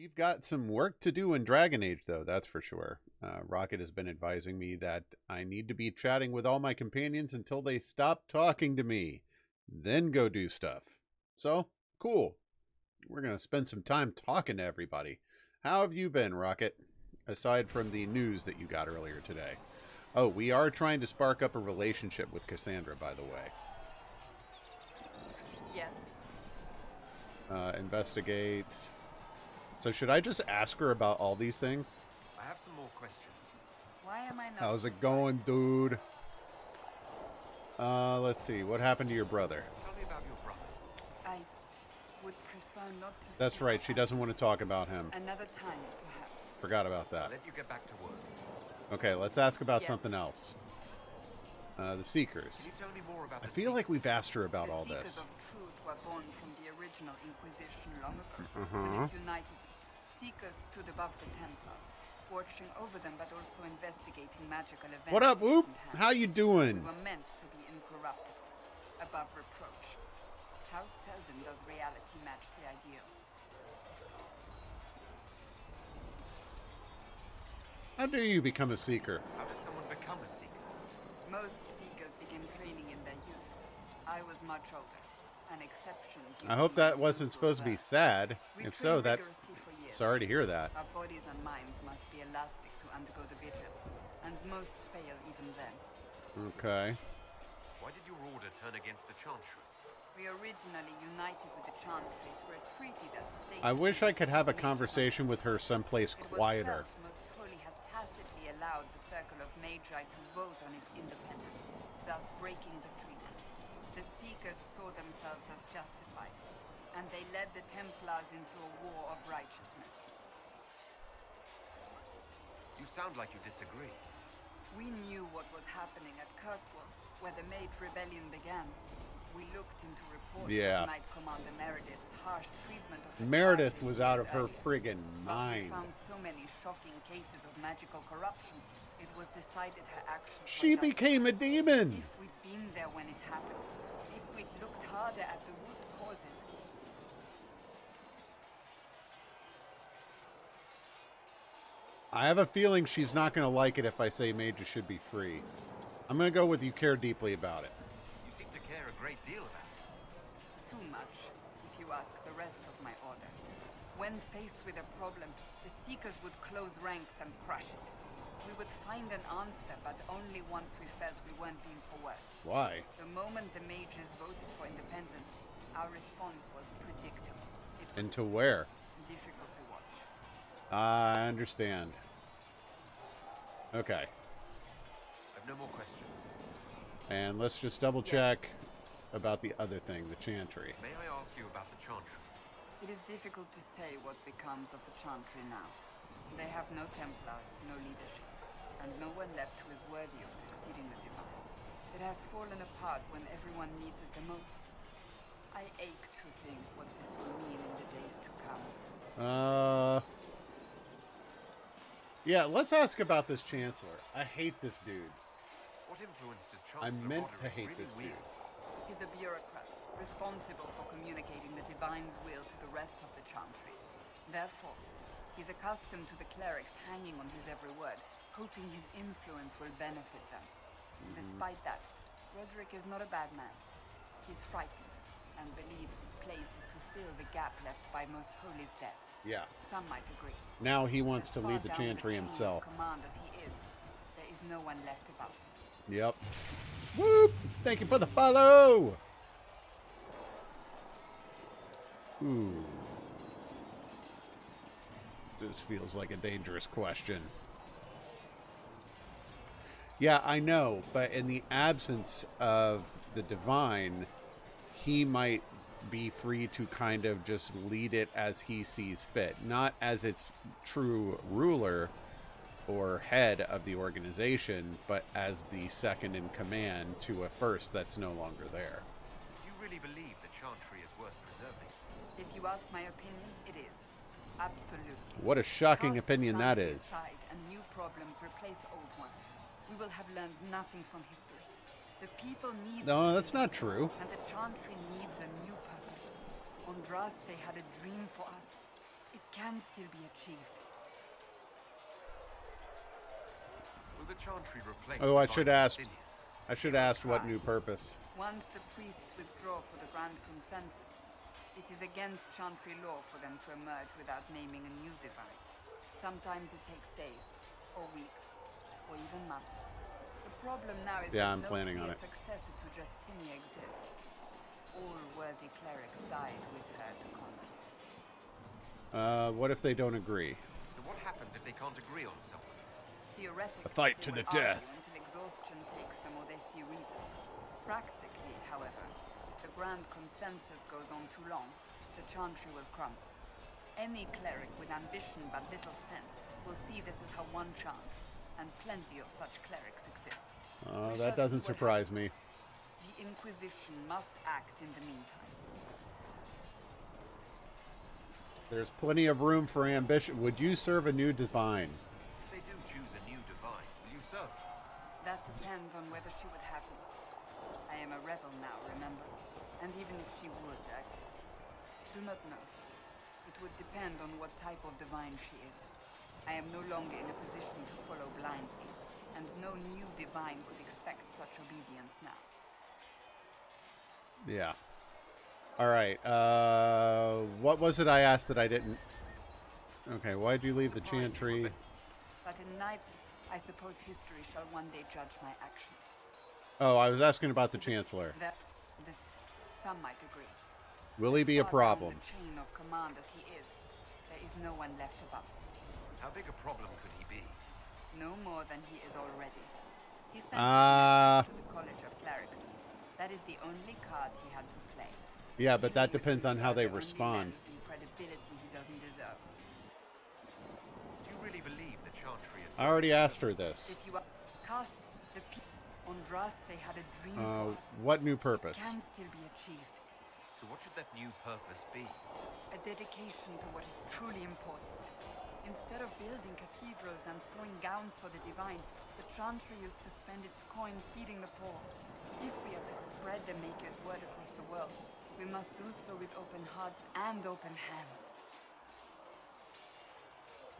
We've got some work to do in Dragon Age, though, that's for sure. Rocket has been advising me that I need to be chatting with all my companions until they stop talking to me. Then go do stuff. So, cool. We're going to spend some time talking to everybody. How have you been, Rocket? Aside from the news that you got earlier today. Oh, we are trying to spark up a relationship with Cassandra, by the way. Yes. Investigate. So should I just ask her about all these things? I have some more questions. Why am I not? How's it going, dude? Let's see. What happened to your brother? Tell me about your brother. I would prefer not to. That's right. She doesn't want to talk about him. Another time, perhaps. Forgot about that. I'll let you get back to work. Okay, let's ask about Yes. something else. The Seekers. Can you tell me more about I the feel like we've asked her about The all Seekers this. of Truth were born from the original Inquisition long ago. Uh-huh. When it united, Seekers stood above the Templars, watching over them but also investigating magical events. What up, Whoop? hand in hand. How you We doing? were meant to be incorruptible, above reproach. How seldom does reality match the ideal? How do you become a Seeker? How does someone become a seeker? Most Seekers begin training in their youth. I was much older. An exception. I hope that wasn't supposed to be sad. We If so, trained that... rigorously for years. Sorry to hear that. Our bodies and minds must be elastic to undergo the vigil, and most fail even then. Okay. Why did your order turn against the Chantry? We originally united with the Chantry through a treaty that stated... I wish I could have a conversation with her someplace It was quieter. felt most holy had tacitly allowed the Circle of Magi to vote on its independence, thus breaking the treaty. The Seekers saw themselves as justified, and they led the Templars into a war of righteousness. You sound like you disagree. We knew what was happening at Kirkwall, where the Mage Rebellion began. We looked into reports Yeah. of Knight Commander Meredith's harsh treatment of the Meredith Charters was out of years her earlier. friggin' But we mind. found so many shocking cases of magical corruption, it was decided her actions were She justified. became a demon! If we'd been there when it happened, if we'd looked harder at the root causes, I have a feeling she's not going to like it if I say mages should be free. I'm going to go with you care deeply about it. You seem to care a great deal about it. too much, if you ask the rest of my order. When faced with a problem, the Seekers would close ranks and crush it. We would find an answer, but only once we felt we weren't being coerced. Why? The moment the mages voted for independence, our response was predictable. It was And to where? difficult to watch. I understand. Okay. I've no more questions. And let's just double check about the other thing, the Chantry. May I ask you about the Chantry? It is difficult to say what becomes of the Chantry now. They have no Templars, no leadership, and no one left who is worthy of succeeding the Divine. It has fallen apart when everyone needs it the most. I ache to think what this will mean in the days to come. Yeah, let's ask about this Chancellor. I hate this dude. What influence does I Chancellor meant to Roderick hate really this wield? dude. He's a bureaucrat, responsible for communicating the Divine's will to the rest of the Chantry. Therefore, he's accustomed to the clerics hanging on his every word, hoping his influence will benefit them. Despite that, Roderick is not a bad man. He's frightened, and believes his place is to fill the gap left by Most Holy's death. Yeah. Some might agree. Now he wants As to far lead the down Chantry chain of himself. command as he is, there is no one left above him. Yep. Whoop! Thank you for the follow! Ooh. This feels like a dangerous question. Yeah, I know, but in the absence of the Divine, he might be free to kind of just lead it as he sees fit. Not as its true ruler or head of the organization, but as the second in command to a first that's no longer there. Do you really believe the Chantry is worth preserving? If you ask my opinion, it is. Absolutely. What a shocking Cast opinion that Chantry is. aside and new problems replace old ones. We will have learned nothing from history. The people need... No, that's not true. And the Chantry needs a new purpose. Andraste had a dream for us. It can still be achieved. Will the Chantry replace... Oh, I divine should ask. Justinian? I should ask what new purpose. Once the priests withdraw for the Grand Consensus, it is against Chantry law for them to emerge without naming a new divine. Sometimes it takes days, or weeks, or even months. The problem now is Yeah, that I'm no planning on clear it. successor to Justinian exists. All worthy clerics died with her to combat. What if they don't agree? So what happens if they can't agree on someone? Theoretically, A fight they to the will argue death. until exhaustion takes them or they see reason. Practically, however, if the Grand Consensus goes on too long, the Chantry will crumble. Any cleric with ambition but little sense will see this as her one chance, and plenty of such clerics exist. That doesn't surprise me. The Inquisition must act in the meantime. There's plenty of room for ambition. Would you serve a new divine? If they do choose a new divine, will you serve them? That depends on whether she would have me. I am a rebel now, remember? And even if she would, I do not know. It would depend on what type of divine she is. I am no longer in a position to follow blindly, and no new divine could expect such obedience now. Yeah. All right. What was it I asked that I didn't? Okay. Why'd you leave the Chantry? But in night, I suppose history shall one day judge my actions. Oh, I was asking about the Chancellor. Some might agree. Will he be a Far down problem? the chain of command as he is, there is no one left above him. How big a problem could he be? No more than he is already. He sent Ah. to the College of Clerics. That is the only card he had to play. Yeah, but that Giving the depends on how they Templar the only respond. lens and credibility he doesn't deserve. Do you really believe the Chantry is... I already asked her this. If you are cast the people on Draste had a dream for us. What new purpose? Can still be achieved. So what should that new purpose be? A dedication to what is truly important. Instead of building cathedrals and sewing gowns for the divine, the Chantry used to spend its coin feeding the poor. If we are to spread the Maker's word across the world, we must do so with open hearts and open hands.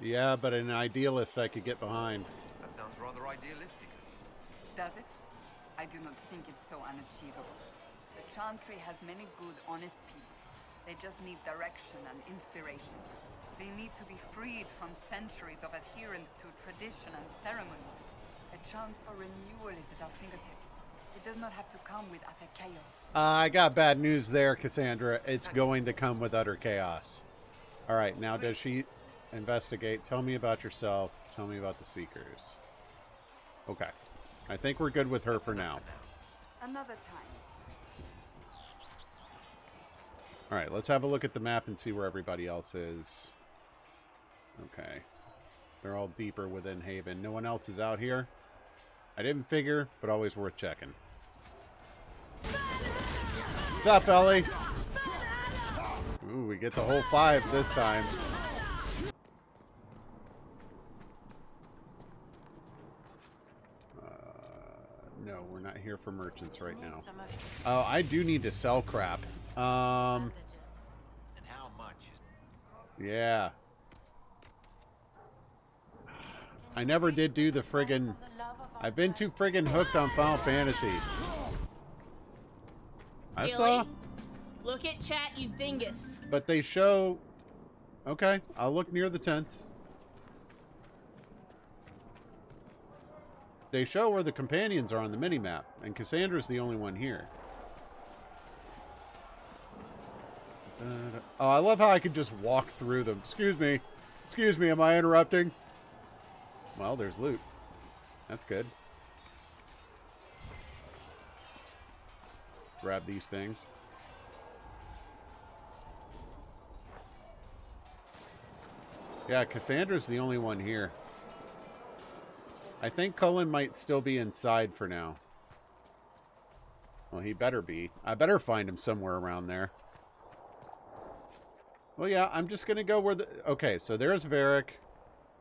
Yeah, but an idealist I could get behind. That sounds rather idealistic. Does it? I do not think it's so unachievable. The Chantry has many good, honest people. They just need direction and inspiration. They need to be freed from centuries of adherence to tradition and ceremony. A chance for renewal is at our fingertips. It does not have to come with utter chaos. I got bad news there, Cassandra. It's going to come with utter chaos. All right, now does she investigate? Tell me about yourself. Tell me about the Seekers. Okay. I think we're good with her for now. Another time. All right, let's have a look at the map and see where everybody else is. Okay. They're all deeper within Haven. No one else is out here. I didn't figure, but always worth checking. What's up, Ellie? Ooh, we get the whole 5 this time. No, we're not here for merchants right now. Oh, I do need to sell crap. And how much is... Yeah. I never did do the friggin... I've been too friggin' hooked on Final Fantasy. I saw... Look at chat, you dingus. But they show... Okay, I'll look near the tents. They show where the companions are on the minimap, and Cassandra's the only one here. Oh, I love how I can just walk through them. Excuse me. Excuse me, am I interrupting? Well, there's loot. That's good. Grab these things. Yeah, Cassandra's the only one here. I think Cullen might still be inside for now. Well, he better be. I better find him somewhere around there. Well, yeah, I'm just going to go where the... Okay, so there's Varric,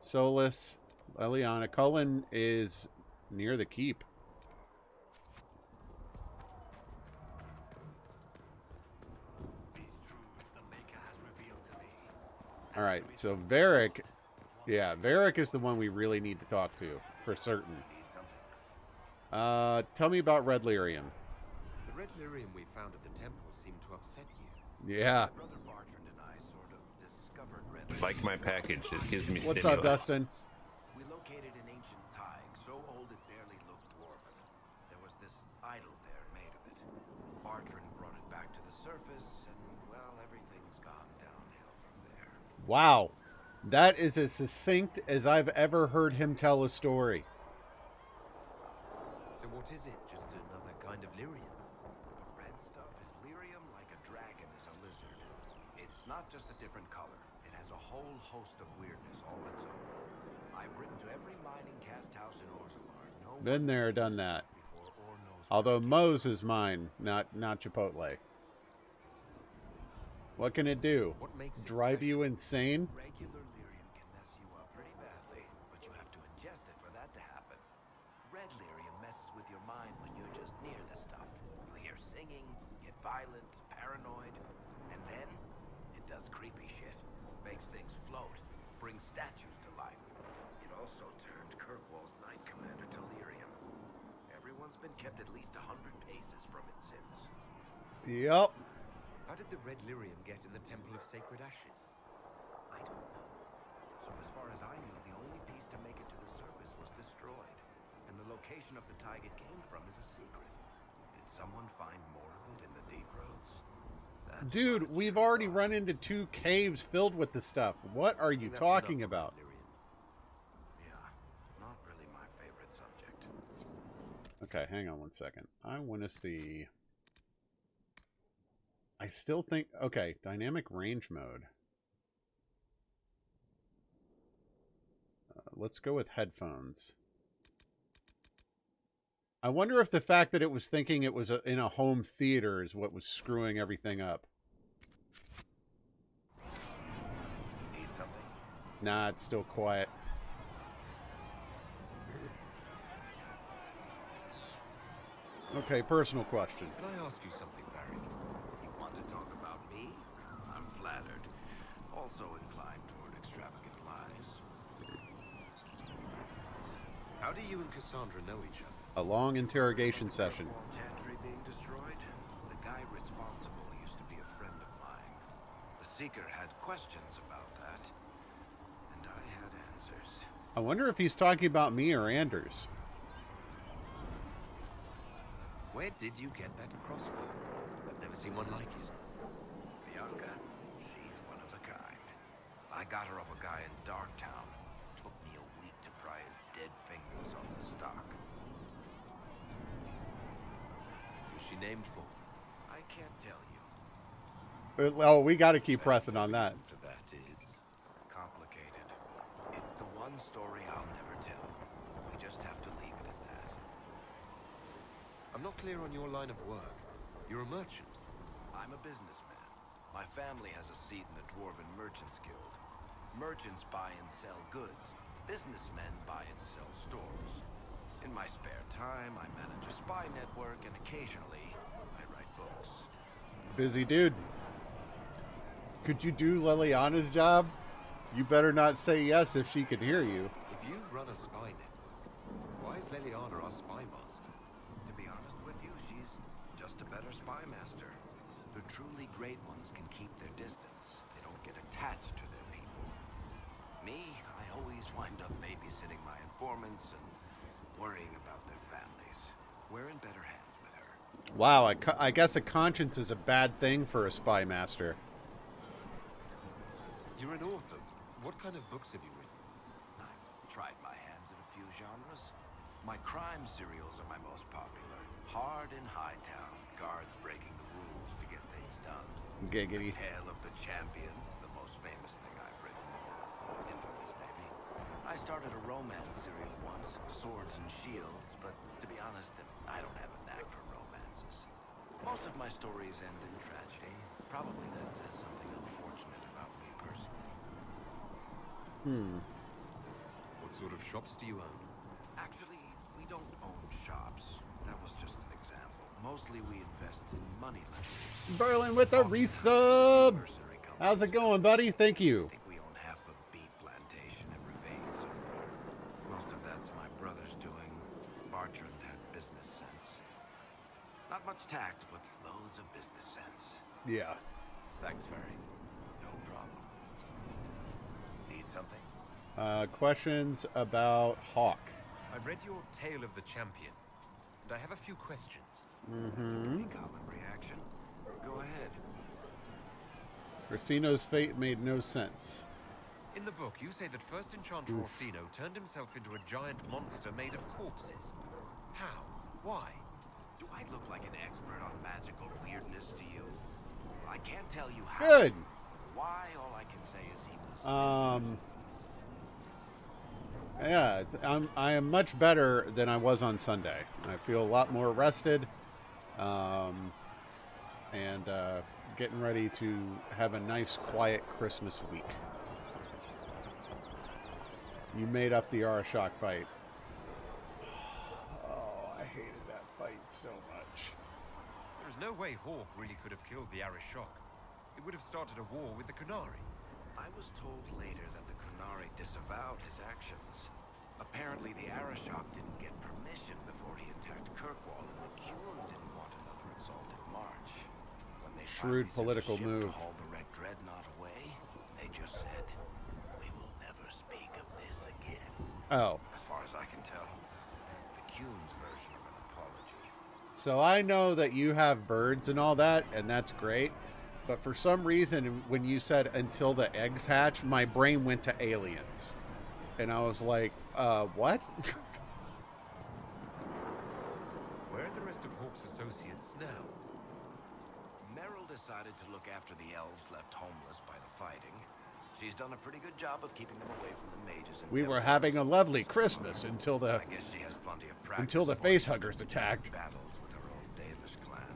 Solus, Leliana. Cullen is near the keep. All right, so Varric, yeah, Varric is the one we really need to talk to for certain. Tell me about Red Lyrium. The red lyrium we found at the temple seemed to upset you. Yeah. Brother Bartrand and I sort of discovered red Like my package, it gives me What's stimulus. up, Dustin? We located an ancient tag, so old it barely looked dwarven. There was this idol there made of it. Bartrand brought it back to the surface, and, well, everything's gone downhill from there. Wow. That is as succinct as I've ever heard him tell a story. So what is it? Just another kind of lyrium? The red stuff is lyrium like a dragon is a lizard. It's not just a different color. It has a whole host of weirdness all its own. I've written to every mining cast house in Orzammar. No Been one there, sees done it that. before or knows Although where it Moe's is mine, not Chipotle. What can it do? What makes it Drive you special? insane? Regular lyrium can mess you up pretty badly, but you have to ingest it for that to happen. Red lyrium messes with your mind when you're just near the stuff. You hear singing, get violent, paranoid, and then it does creepy shit. Makes things float, brings statues to life. It also turned Kirkwall's Knight Commander to lyrium. Everyone's been kept at least 100 paces from it since. Yup. How did the red lyrium get in the Temple of Sacred Ashes? I don't know. So as far as I knew, the only piece to make it to the surface was destroyed. And the location of the tag it came from is a secret. Did someone find more of it in the deep roads? That's Dude, what we've it's already about. run into 2 caves filled with the stuff. What are you That's talking enough about? red lyrium. Yeah, not really my favorite subject. Okay, hang on one second. I want to see... I still think... Okay, dynamic range mode. Let's go with headphones. I wonder if the fact that it was thinking it was in a home theater is what was screwing everything up. Need something? Nah, it's still quiet. Okay, personal question. Can I ask you something, Varric? You want to talk about me? I'm flattered. Also inclined toward extravagant lies. How do you and Cassandra know each other? A long interrogation session. Chantry being destroyed? The guy responsible used to be a friend of mine. The Seeker had questions about that, and I had answers. I wonder if he's talking about me or Anders. Where did you get that crossbow? I've never seen one like it. Bianca, she's one of a kind. I got her off a guy in Darktown. Took me a week to pry his dead fingers off the stock. Who's she named for? I can't tell you. Well, we got to keep pressing on that. The reason for that is complicated. It's the one story I'll never tell. We just have to leave it at that. I'm not clear on your line of work. You're a merchant. I'm a businessman. My family has a seat in the Dwarven Merchants Guild. Merchants buy and sell goods. Businessmen buy and sell stores. In my spare time, I manage a spy network, and occasionally, I write books. Busy dude. Could you do Liliana's job? You better not say yes if she can hear you. If you've run a spy network, why is Liliana our spy master? To be honest with you, she's just a better spy master. The truly great ones can keep their distance. They don't get attached to their people. Me, I always wind up babysitting my informants and worrying about their families. We're in better hands with her. Wow, I guess a conscience is a bad thing for a spy master. You're an author. What kind of books have you written? I've tried my hands at a few genres. My crime serials are my most popular. Hard in Hightown, guards breaking the rules to get things done. Giggity. The Tale of the Champion is the most famous thing I've written. Infamous, maybe. I started a romance serial once, Swords and Shields, but to be honest, I don't have a knack for romances. Most of my stories end in tragedy. Probably that says something unfortunate about me personally. What sort of shops do you own? Actually, we don't own shops. That was just an example. Mostly we invest in money lending. Berlin with a resub. Mercenary companies. How's it going, buddy? Thank I you. think we own Not much tact, but loads of business sense. Yeah. Thanks, Ferry. No problem. Need something? Questions about Hawk. I've read your Tale of the Champion, and I have a few questions. Mm-hmm. That's a pretty common reaction. Go ahead. Orsino's fate made no sense. In the book, you say that first enchanter Orsino turned himself into a giant monster made of corpses. How? Why? Do I look like an expert on magical weirdness to you? I can't tell you how. Good. Why? All I can say is he was. Yeah, I am much better than I was on Sunday. I feel a lot more rested, and getting ready to have a nice, quiet Christmas week. You made up the Arashok fight. Oh, I hated that fight so much. There's no way Hawk really could have killed the Arashok. It would have started a war with the Kunari. I was told later that the Kunari disavowed his actions. Apparently, the Arashok didn't get permission before he attacked Kirkwall, and the Qun didn't want another exalted march. When they Shrewd political move. To haul the Red Dreadnought away, they just said, "We will never speak of this again." Oh. As far as I can tell, that's the Qun's version of an apology. So I know that you have birds and all that, and that's great. But for some reason, when you said until the eggs hatch, my brain went to aliens. And I was like, what? Where are the rest of Hawk's associates now? Merrill decided to look after the elves left homeless by the fighting. She's done a pretty good job of keeping them away from the mages and We were Templars. having a lovely Christmas until I guess she has plenty of practice until the avoiding facehuggers attacked. battles with her old Dalish clan.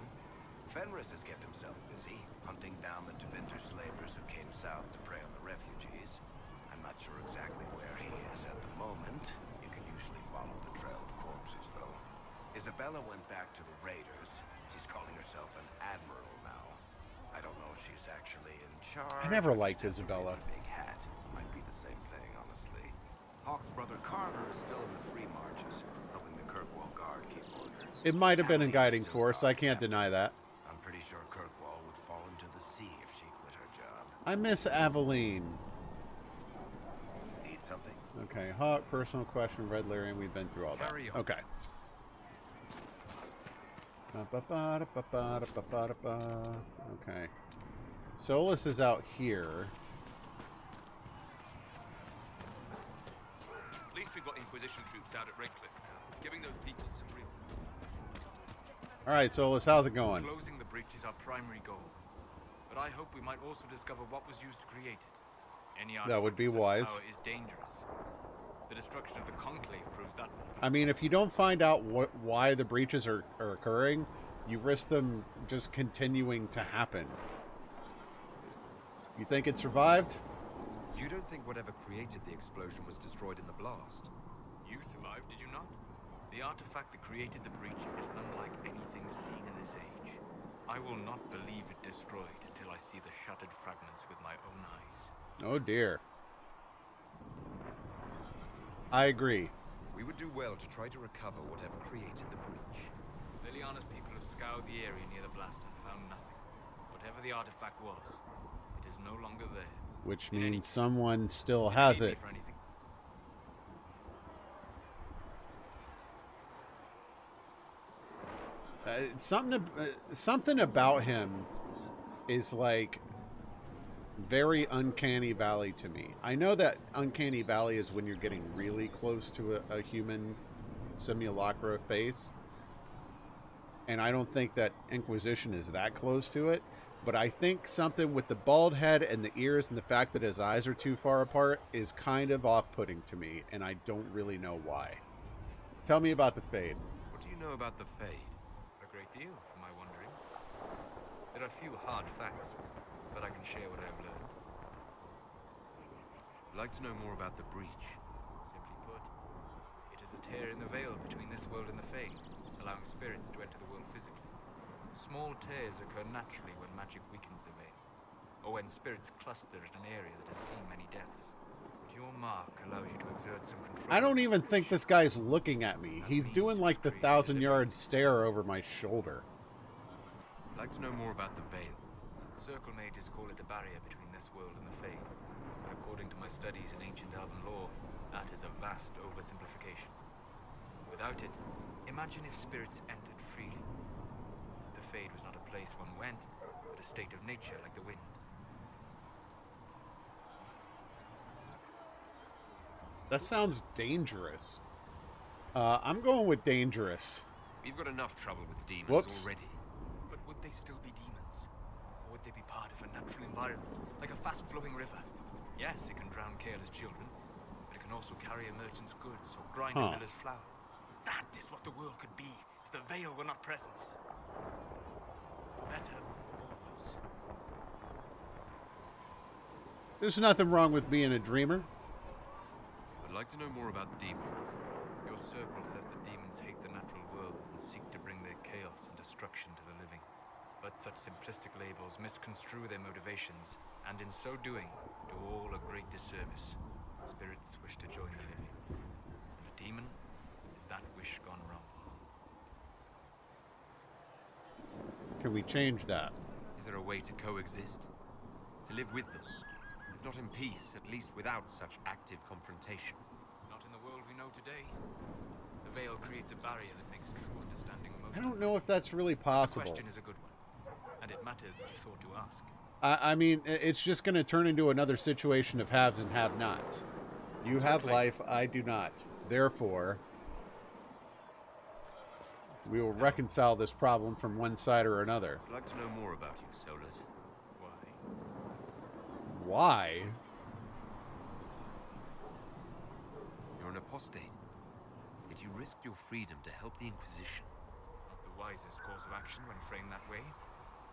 Fenris has kept himself busy, hunting down the Tevinter slavers who came south to prey on the refugees. I'm not sure exactly where he is at the moment. You can usually follow the trail of corpses, though. Isabella went back to the raiders. She's calling herself an admiral now. I don't know if she's actually in charge. I never or liked just has a Isabella. really big hat. Might be the same thing, honestly. Hawk's brother Carver is still in the free marches, helping the Kirkwall Guard keep order. It might have been a Aveline guiding is still force. I guard can't captain. deny that. I'm pretty sure Kirkwall would fall into the sea if she quit her job. I miss Aveline. Need something? Okay, Hawk, personal question, Red Lyrian. We've been through all that. Carry on. Okay. Okay. Solus is out here. At least we've got Inquisition troops out at Redcliffe now, giving those people some real... All right, Solus, how's it going? Closing the breach is our primary goal. But I hope we might also discover what was used to create it. Any That would artifact be of such wise. power is dangerous. The destruction of the Conclave proves that much. I mean, if you don't find out why the breaches are occurring, you risk them just continuing to happen. You think it survived? You don't think whatever created the explosion was destroyed in the blast? You survived, did you not? The artifact that created the breach is unlike anything seen in this age. I will not believe it destroyed until I see the shattered fragments with my own eyes. Oh dear. I agree. We would do well to try to recover whatever created the breach. Liliana's people have scoured the area near the blast and found nothing. Whatever the artifact was, it is no longer there. Which In any means case, someone still if you has need me it. for anything. Something about him is like very Uncanny Valley to me. I know that Uncanny Valley is when you're getting really close to a human simulacra face. And I don't think that Inquisition is that close to it. But I think something with the bald head and the ears and the fact that his eyes are too far apart is kind of off-putting to me. And I don't really know why. Tell me about the Fade. What do you know about the Fade? A great deal, for my wondering. There are few hard facts, but I can share what I have learned. I'd like to know more about the breach. Simply put, it is a tear in the veil between this world and the Fade, allowing spirits to enter the world physically. Small tears occur naturally when magic weakens the veil, or when spirits cluster at an area that has seen many deaths. But your mark allows you to exert some control. I don't over the even think breach. this guy's looking at me. He's doing like the 1,000-yard stare over my shoulder. I'd like to know more about the Veil. Circle mages call it a barrier between this world and the Fade. But according to my studies in ancient elven lore, that is a vast oversimplification. Without it, imagine if spirits entered freely. The Fade was not a place one went, but a state of nature like the wind. That sounds dangerous. I'm going with dangerous. We've got enough trouble with demons Whoops. already. But would they still be demons? Or would they be part of a natural environment, like a fast-flowing river? Yes, it can drown careless children, but it can also carry a merchant's goods or grind a miller's flour. That is what the world could be if the Veil were not present. For better or worse. There's nothing wrong with being a dreamer. I'd like to know more about demons. Your circle says that demons hate the natural world and seek to bring their chaos and destruction to the living. But such simplistic labels misconstrue their motivations, and in so doing, do all a great disservice. Spirits wish to join the living, and a demon is that wish gone wrong. Can we change that? Is there a way to coexist? To live with them? If not in peace, at least without such active confrontation. Not in the world we know today. The Veil creates a barrier that makes true understanding most. I don't know if that's really The possible. question is a good one, and it matters that you thought to ask. I mean, it's just going to turn into another situation of haves and have-nots. You have life, I do not. Therefore, we will reconcile this problem from one side or another. I'd like to know more about you, Solus. Why? Why? You're an apostate, yet you risked your freedom to help the Inquisition. Not the wisest course of action when framed that way.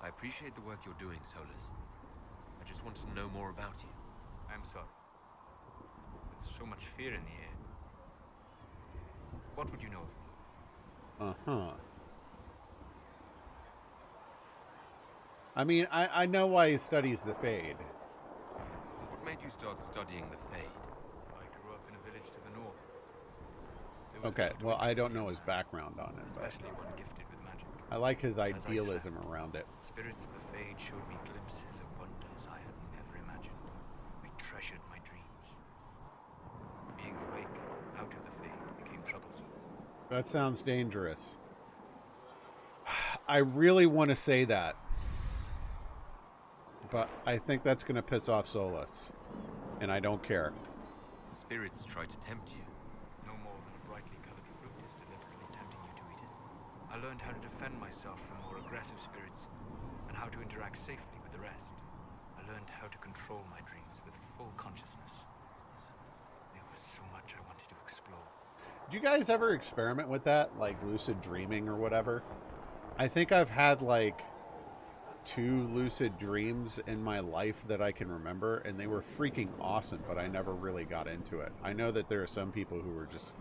I appreciate the work you're doing, Solus. I just wanted to know more about you. I'm sorry. With so much fear in the air. What would you know of me? Uh-huh. I mean, I know why he studies the Fade. What made you start studying the Fade? I grew up in a village to the north. There was Okay, little to well, I interest don't me know in his that, background on it, but especially one gifted with magic. I like his I said, idealism around it. Spirits of the Fade showed me glimpses of wonders I had never imagined. I treasured my dreams. Being awake out of the Fade became troublesome. That sounds dangerous. I really want to say that. But I think that's going to piss off Solus. And I don't care. The spirits try to tempt you. No more than a brightly colored fruit is deliberately tempting you to eat it. I learned how to defend myself from more aggressive spirits, and how to interact safely with the rest. I learned how to control my dreams with full consciousness. There was so much I wanted to explore. Do you guys ever experiment with that? Like lucid dreaming or whatever? I think I've had like 2 lucid dreams in my life that I can remember, and they were freaking awesome, but I never really got into it. I know that there are some people who were just,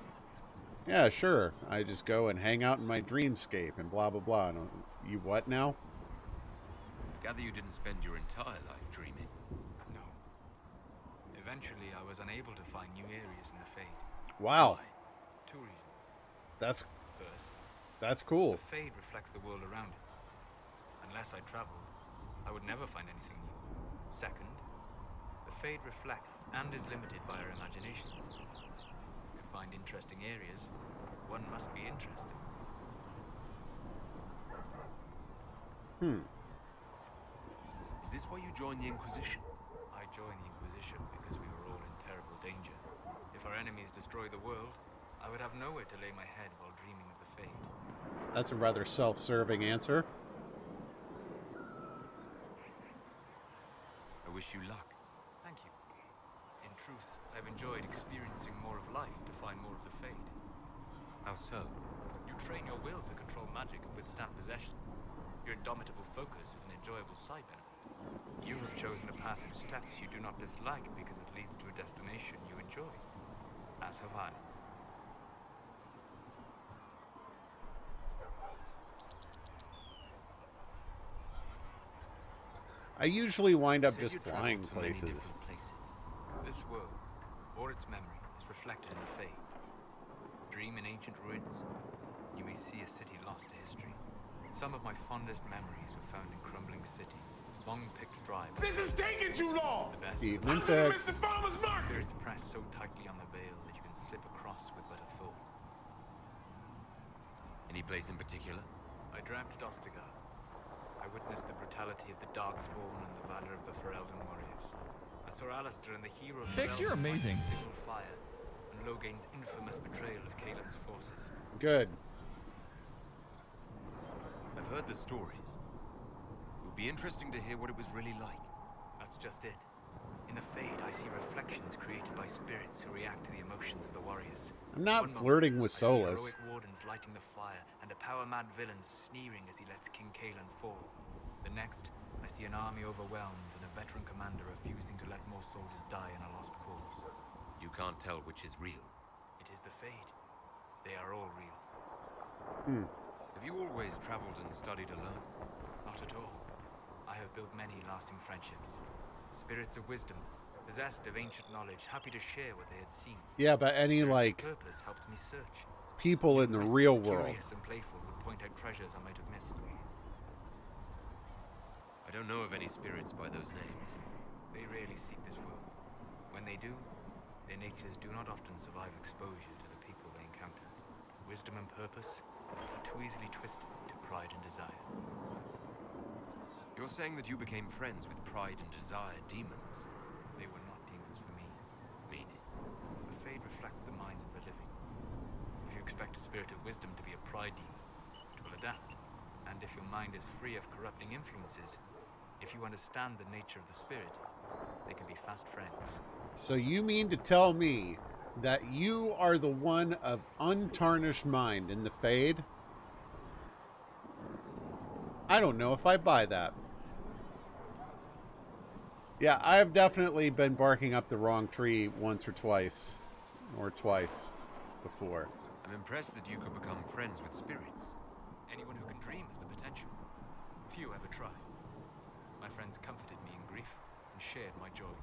yeah, sure, I just go and hang out in my dreamscape and blah, blah, blah. And you what now? I gather you didn't spend your entire life dreaming. No. Eventually, I was unable to find new areas in the Fade. Wow, Why? 2 reasons. that's First, cool. the Fade reflects the world around it. Unless I traveled, I would never find anything new. Second, the Fade reflects and is limited by our imaginations. To find interesting areas, one must be interested. Is this why you joined the Inquisition? I joined the Inquisition because we were all in terrible danger. If our enemies destroy the world, I would have nowhere to lay my head while dreaming of the Fade. That's a rather self-serving answer. I wish you luck. Thank you. In truth, I've enjoyed experiencing more of life to find more of the Fade. How so? You train your will to control magic and withstand possession. Your indomitable focus is an enjoyable side benefit. You have chosen a path of steps you do not dislike because it leads to a destination you enjoy. As have I. I usually wind up You said just you traveled flying to many places. different places. This world, or its memory, is reflected in the Fade. Dream in ancient ruins, you may see a city lost to history. Some of my fondest memories were found in crumbling cities, long picked dry. This is taking too long! The best. Evening I'm gonna miss fix. the farmer's market! Spirits press so tightly on the veil that you can slip across with but a thought. Any place in particular? I dreamt Dostigar. I witnessed the brutality of the Darkspawn and the valor of the Ferelden warriors. I saw Alistair and the hero Fix, you're amazing. Civil fire, and Logain's infamous betrayal of Kaelin's forces. Good. I've heard the stories. It would be interesting to hear what it was really like. That's just it. In the Fade, I see reflections created by spirits who react to the emotions of the warriors. I'm not One moment, flirting with I see Solus. heroic wardens lighting the fire, and a power-mad villain sneering as he lets King Kaelin fall. The next, I see an army overwhelmed and a veteran commander refusing to let more soldiers die in a lost cause. You can't tell which is real. It is the Fade. They are all real. Have you always traveled and studied alone? Not at all. I have built many lasting friendships. Spirits of wisdom, possessed of ancient knowledge, happy to share what they had seen. Yeah, but any, Spirits of like, purpose helped me search. people in the Restless, real world. Curious and playful would point out treasures I might have missed. I don't know of any spirits by those names. They rarely seek this world. When they do, their natures do not often survive exposure to the people they encounter. Wisdom and purpose are too easily twisted to pride and desire. You're saying that you became friends with Pride and Desire demons? They were not demons for me. Meaning? The Fade reflects the minds of the living. If you expect a spirit of wisdom to be a pride demon, it will adapt. And if your mind is free of corrupting influences, if you understand the nature of the spirit, they can be fast friends. So you mean to tell me that you are the one of untarnished mind in the Fade? I don't know if I buy that. Yeah, I've definitely been barking up the wrong tree once or twice. Or twice before. I'm impressed that you could become friends with spirits. Anyone who can dream has the potential. Few ever try. My friends comforted me in grief and shared my joy.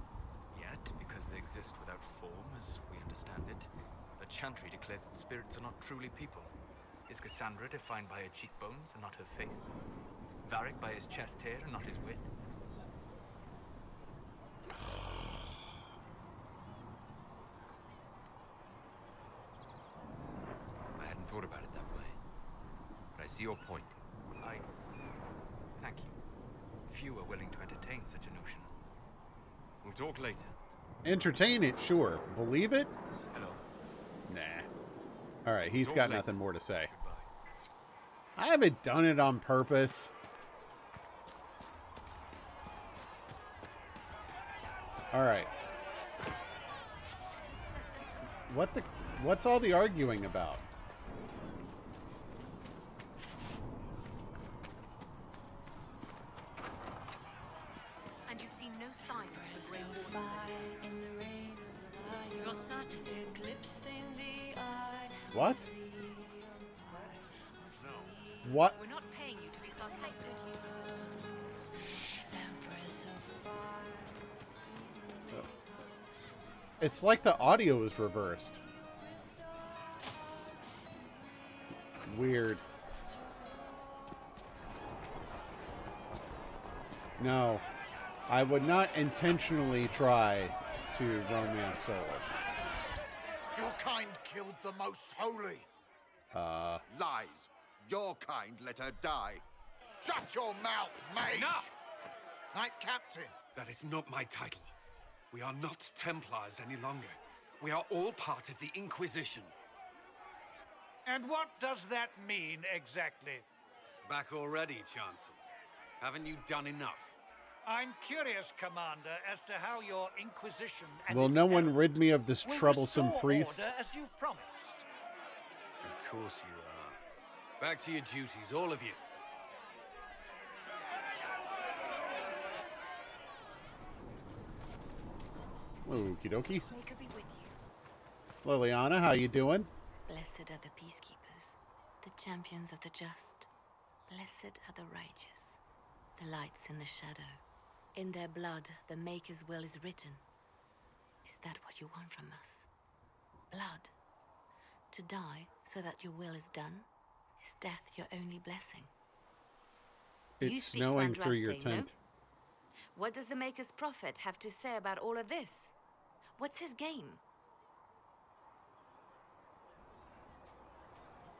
Yet, because they exist without form, as we understand it, the Chantry declares that spirits are not truly people. Is Cassandra defined by her cheekbones and not her faith? Varric by his chest hair and not his wit? I hadn't thought about it that way. But I see your point. Thank you. Few are willing to entertain such a notion. We'll talk later. Entertain it, sure. Believe it? Hello. Nah. Alright, he's Talk got later. nothing more to say. Goodbye. I haven't done it on purpose. Alright. What's all the arguing about? And you've seen no signs of the Grey Warden's end. Your son eclipsed in the eye. What? What? We're not paying you to be sarcastic. It's like the audio is reversed. Weird. No. I would not intentionally try to romance Solus. Your kind killed the most holy. Lies. Your kind let her die. Shut your mouth, mate! Enough! Knight Captain. That is not my title. We are not Templars any longer. We are all part of the Inquisition. And what does that mean, exactly? Back already, Chancellor. Haven't you done enough? I'm curious, Commander, as to how your Inquisition and Will its no one heralds rid me of this will troublesome restore priest? order as you've promised. Of course you are. Back to your duties, all of you. Okie dokie. May God be with you. Liliana, how you doing? Blessed are the peacekeepers, the champions of the just. Blessed are the righteous, the lights in the shadow. In their blood, the Maker's will is written. Is that what you want from us? Blood? To die so that your will is done? Is death your only blessing? You It's speak snowing for through your Andraste, no? tent. What does the Maker's Prophet have to say about all of this? What's his game?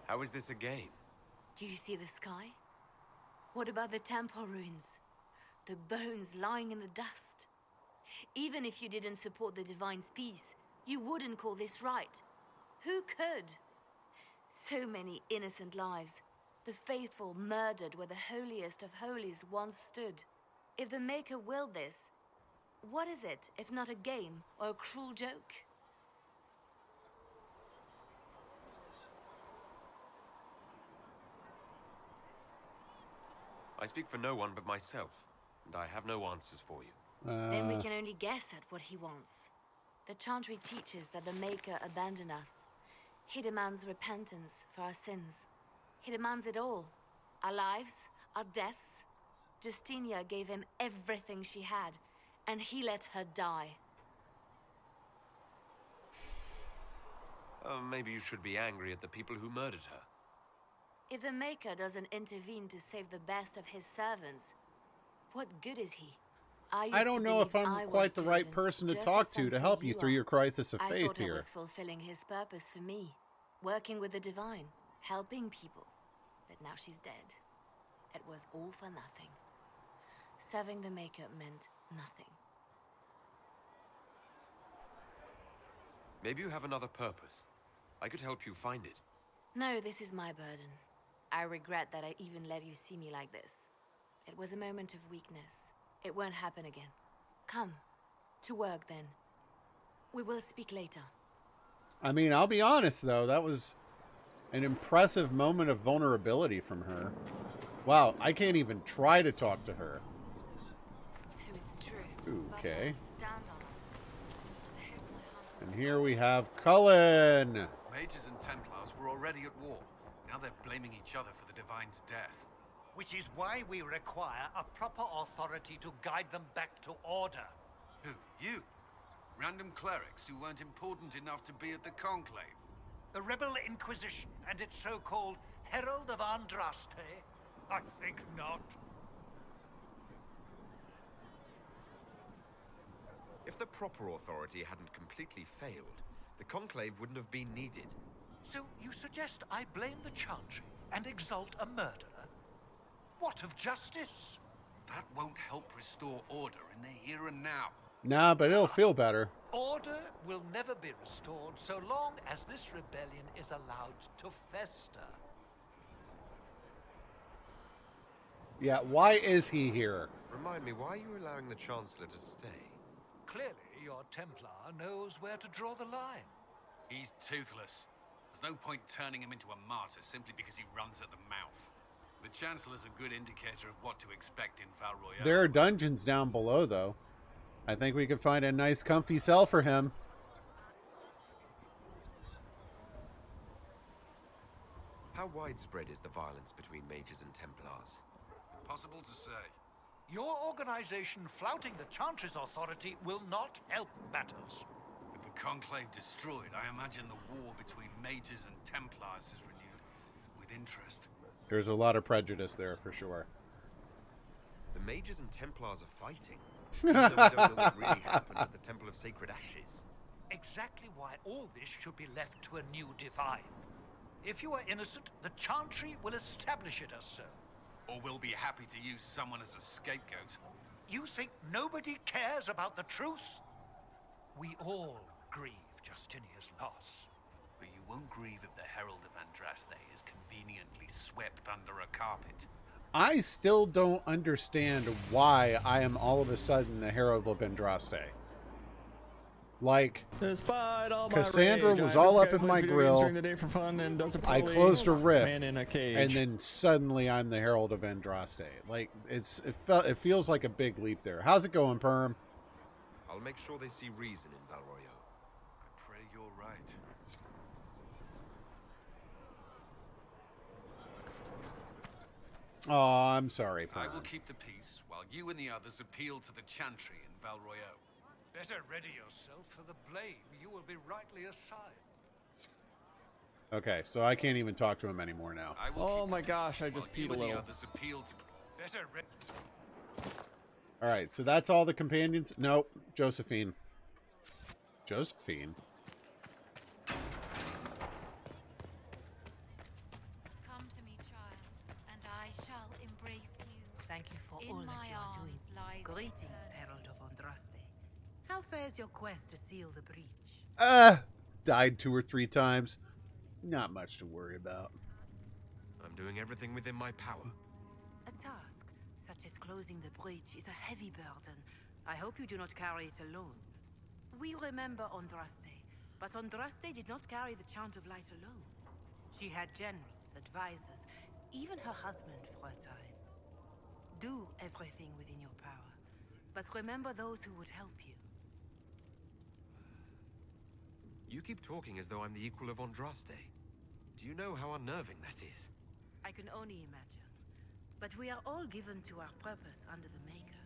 How is this a game? Do you see the sky? What about the temple ruins? The bones lying in the dust? Even if you didn't support the Divine's peace, you wouldn't call this right. Who could? So many innocent lives. The faithful murdered where the holiest of holies once stood. If the Maker willed this, what is it if not a game or a cruel joke? I speak for no one but myself, and I have no answers for you. Then we can only guess at what he wants. The Chantry teaches that the Maker abandoned us. He demands repentance for our sins. He demands it all. Our lives, our deaths. Justinia gave him everything she had, and he let her die. Maybe you should be angry at the people who murdered her. If the Maker doesn't intervene to save the best of his servants, what good is he? I don't know if I'm quite the right person to talk to help you through your crisis of faith I thought here. I was fulfilling his purpose for me, working with the Divine, helping people. But now she's dead. It was all for nothing. Serving the Maker meant nothing. Maybe you have another purpose. I could help you find it. No, this is my burden. I regret that I even let you see me like this. It was a moment of weakness. It won't happen again. Come. To work, then. We will speak later. I mean, I'll be honest, though. That was an impressive moment of vulnerability from her. Wow, I can't even try to talk to her. So it's true. Okay. Stand on us. And here we have Cullen. Mages and Templars were already at war. Now they're blaming each other for the Divine's death. Which is why we require a proper authority to guide them back to order. Who? You? Random clerics who weren't important enough to be at the Conclave? The Rebel Inquisition and its so-called Herald of Andraste? I think not. If the proper authority hadn't completely failed, the Conclave wouldn't have been needed. So you suggest I blame the Chantry and exalt a murderer? What of justice? That won't help restore order in the here and now. Nah, but it'll feel better. Order will never be restored so long as this rebellion is allowed to fester. Yeah, why is he here? Remind me, why are you allowing the Chancellor to stay? Clearly, your Templar knows where to draw the line. He's toothless. There's no point turning him into a martyr simply because he runs at the mouth. The Chancellor's a good indicator of what to expect in Val Royeaux. There are dungeons down below, though. I think we could find a nice, comfy cell for him. How widespread is the violence between mages and Templars? Impossible to say. Your organization flouting the Chantry's authority will not help matters. With the Conclave destroyed, I imagine the war between mages and Templars is renewed with interest. There's a lot of prejudice there, for sure. The mages and Templars are fighting. Even though we don't know what really happened at the Temple of Sacred Ashes. Exactly why all this should be left to a new Divine. If you are innocent, the Chantry will establish it as so. Or we'll be happy to use someone as a scapegoat. You think nobody cares about the truth? We all grieve Justinia's loss. But you won't grieve if the Herald of Andraste is conveniently swept under a carpet. I still don't understand why I am all of a sudden the Herald of Andraste. Like, despite all Cassandra my rage, was all up in my grill. During the day for fun and does I closed a rift, man in a cage. and then suddenly I'm the Herald of Andraste. Like, it feels like a big leap there. How's it going, Perm? I'll make sure they see reason in Val Royeaux. I pray you're right. Oh, I'm sorry, Perm. I will keep the peace while you and the others appeal to the Chantry in Val Royeaux. Better ready yourself for the blame. You will be rightly assigned. Okay, so I can't even talk to him anymore now. Oh my gosh, I just peed a little. Better. All right, so that's all the companions. Nope, Josephine. Josephine. Come to me, child, and I shall embrace you. Thank you for In all that my you are doing. arms lies Greetings, eternity. Herald of Andraste. How fares your quest to seal the breach? Died 2 or 3 times. Not much to worry about. I'm doing everything within my power. A task such as closing the breach is a heavy burden. I hope you do not carry it alone. We remember Andraste, but Andraste did not carry the Chant of Light alone. She had generals, advisors, even her husband for a time. Do everything within your power, but remember those who would help you. You keep talking as though I'm the equal of Andraste. Do you know how unnerving that is? I can only imagine. But we are all given to our purpose under the Maker.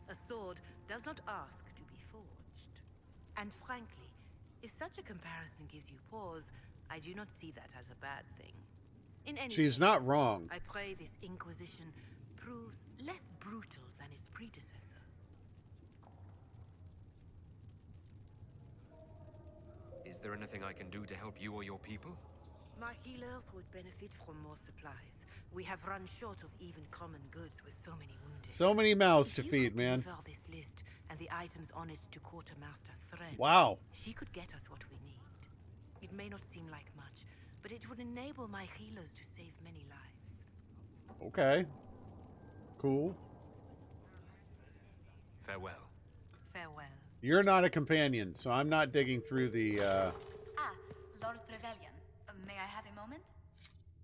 A sword does not ask to be forged. And frankly, if such a comparison gives you pause, I do not see that as a bad thing. In any She's case, not wrong. I pray this Inquisition proves less brutal than its predecessor. Is there anything I can do to help you or your people? My healers would benefit from more supplies. We have run short of even common goods with so many wounded. So many mouths to If you feed, could man. deliver this list and the items on it to Quartermaster Thread. Wow. She could get us what we need. It may not seem like much, but it would enable my healers to save many lives. Okay. Cool. Farewell. Farewell. You're not a companion, so I'm not digging through the, Lord Trevelyan. May I have a moment?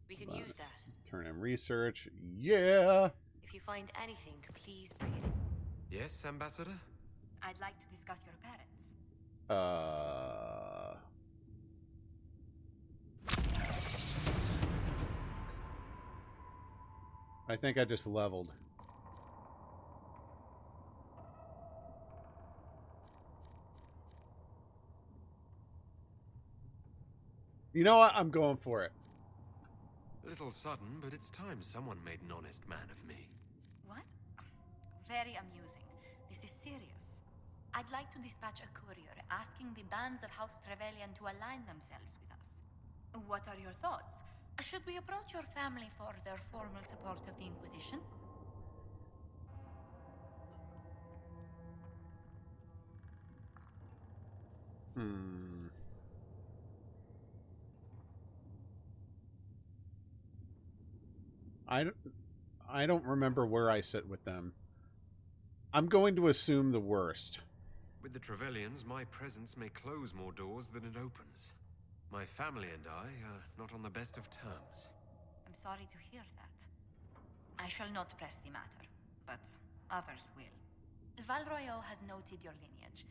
We can use that. turn in research. Yeah. If you find anything, please bring it. Yes, Ambassador? I'd like to discuss your parents. I think I just leveled. You know what? I'm going for it. A little sudden, but it's time someone made an honest man of me. What? Very amusing. This is serious. I'd like to dispatch a courier asking the bands of House Trevelyan to align themselves with us. What are your thoughts? Should we approach your family for their formal support of the Inquisition? I don't remember where I sit with them. I'm going to assume the worst. With the Trevelyan's, my presence may close more doors than it opens. My family and I are not on the best of terms. I'm sorry to hear that. I shall not press the matter, but others will. Val Royaux has noted your lineage.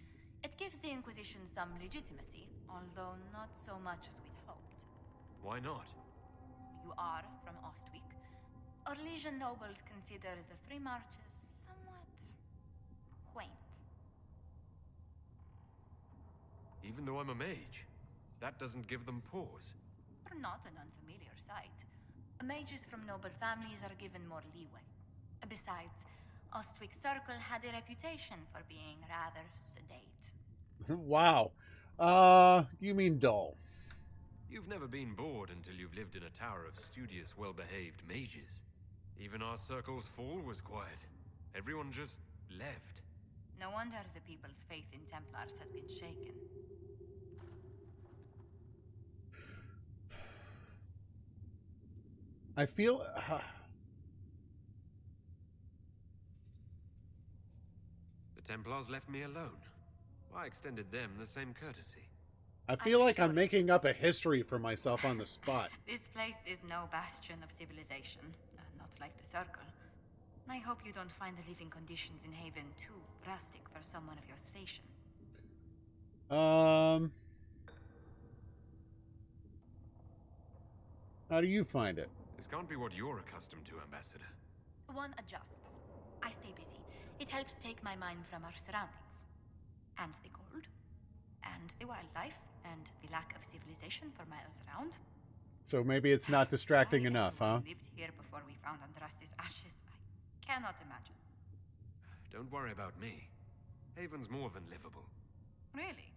It gives the Inquisition some legitimacy, although not so much as we'd hoped. Why not? You are from Ostwick. Orlesian nobles consider the Free Marches somewhat quaint. Even though I'm a mage, that doesn't give them pause. You're not an unfamiliar sight. Mages from noble families are given more leeway. Besides, Ostwick Circle had a reputation for being rather sedate. Wow. You mean dull. You've never been bored until you've lived in a tower of studious, well-behaved mages. Even our circle's fall was quiet. Everyone just left. No wonder the people's faith in Templars has been shaken. I feel... The Templars left me alone. I extended them the same courtesy. I feel like I'm making up a history for myself on the spot. This place is no bastion of civilization, not like the Circle. I hope you don't find the living conditions in Haven too drastic for someone of your station. How do you find it? This can't be what you're accustomed to, Ambassador. One adjusts. I stay busy. It helps take my mind from our surroundings. And the cold. And the wildlife. And the lack of civilization for miles around. So maybe it's not distracting enough, huh? Lived here before we found Andraste's ashes. Cannot imagine. Don't worry about me. Haven's more than livable. Really?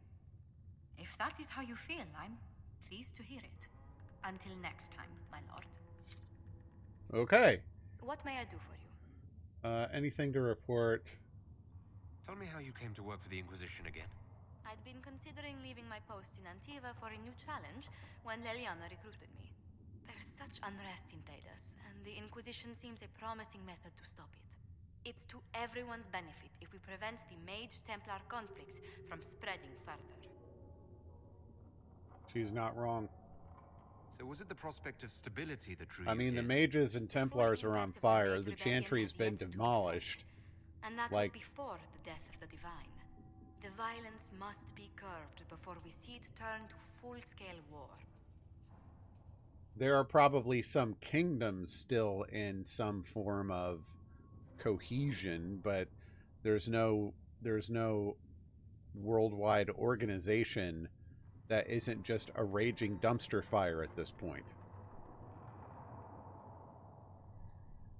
If that is how you feel, I'm pleased to hear it. Until next time, my lord. Okay. What may I do for you? Anything to report? Tell me how you came to work for the Inquisition again. I'd been considering leaving my post in Antiva for a new challenge when Leliana recruited me. There's such unrest in Thedas, and the Inquisition seems a promising method to stop it. It's to everyone's benefit if we prevent the Mage-Templar conflict from spreading further. She's not wrong. So was it the prospect of stability that drew you I mean, the here? Mages and Templars are on fire. The Chantry's been demolished. And that was before the death of the Divine. The violence must be curbed before we see it turn to full-scale war. There are probably some kingdoms still in some form of cohesion, but there's no worldwide organization that isn't just a raging dumpster fire at this point.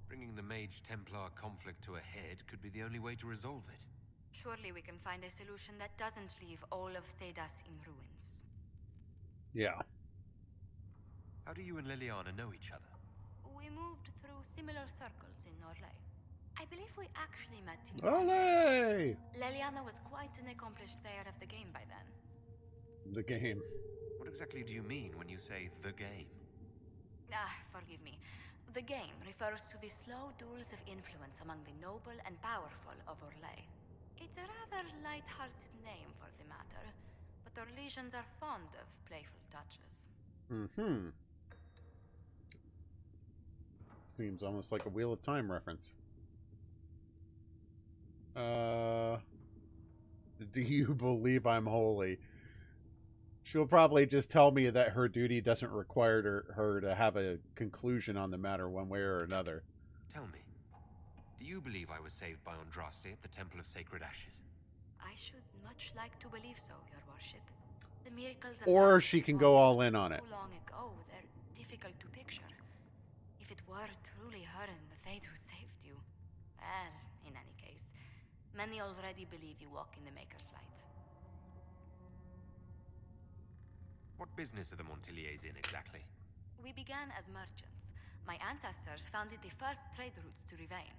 Bringing the Mage-Templar conflict to a head could be the only way to resolve it. Surely we can find a solution that doesn't leave all of Thedas in ruins. Yeah. How do you and Leliana know each other? We moved through similar circles in Orlais. I believe we actually met in Olé! Leliana was quite an accomplished player of the game by then. The game. What exactly do you mean when you say the game? Forgive me. The game refers to the slow duels of influence among the noble and powerful of Orlais. It's a rather light-hearted name for the matter, but Orlesians are fond of playful touches. Mm-hmm. Seems almost like a Wheel of Time reference. Do you believe I'm holy? She'll probably just tell me that her duty doesn't require her to have a conclusion on the matter one way or another. Tell me, do you believe I was saved by Andraste at the Temple of Sacred Ashes? I should much like to believe so, Your Worship. The miracles or she can go all in on it. So long ago, they're difficult to picture. If it were truly her and the Fate who saved you, well, in any case, many already believe you walk in the Maker's light. What business are the Montiliers in exactly? We began as merchants. My ancestors founded the first trade routes to Rivain.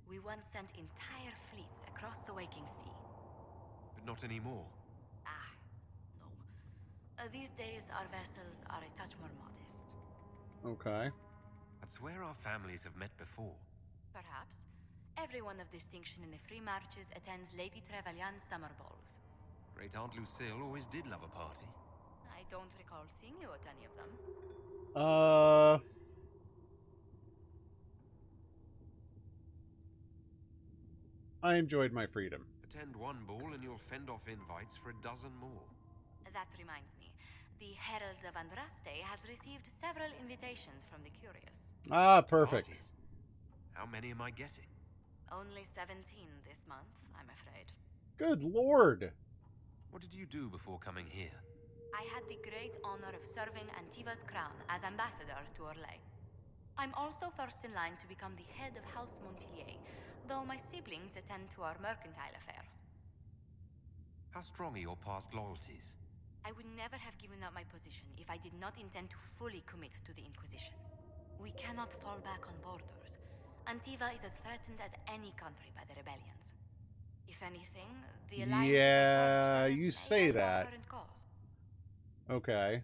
We once sent entire fleets across the Waking Sea. But not anymore. No. These days, our vessels are a touch more modest. Okay. I'd swear our families have met before. Perhaps. Everyone of distinction in the Free Marches attends Lady Trevelyan's summer balls. Great Aunt Lucille always did love a party. I don't recall seeing you at any of them. I enjoyed my freedom. Attend one ball and you'll fend off invites for a dozen more. That reminds me. The Herald of Andraste has received several invitations from the curious. Perfect. Parties. How many am I getting? Only 17 this month, I'm afraid. Good lord! What did you do before coming here? I had the great honor of serving Antiva's crown as ambassador to Orlais. I'm also first in line to become the head of House Montilier, though my siblings attend to our mercantile affairs. How strong are your past loyalties? I would never have given up my position if I did not intend to fully commit to the Inquisition. We cannot fall back on borders. Antiva is as threatened as any country by the rebellions. If anything, the alliance yeah, you say that. Cause. Okay.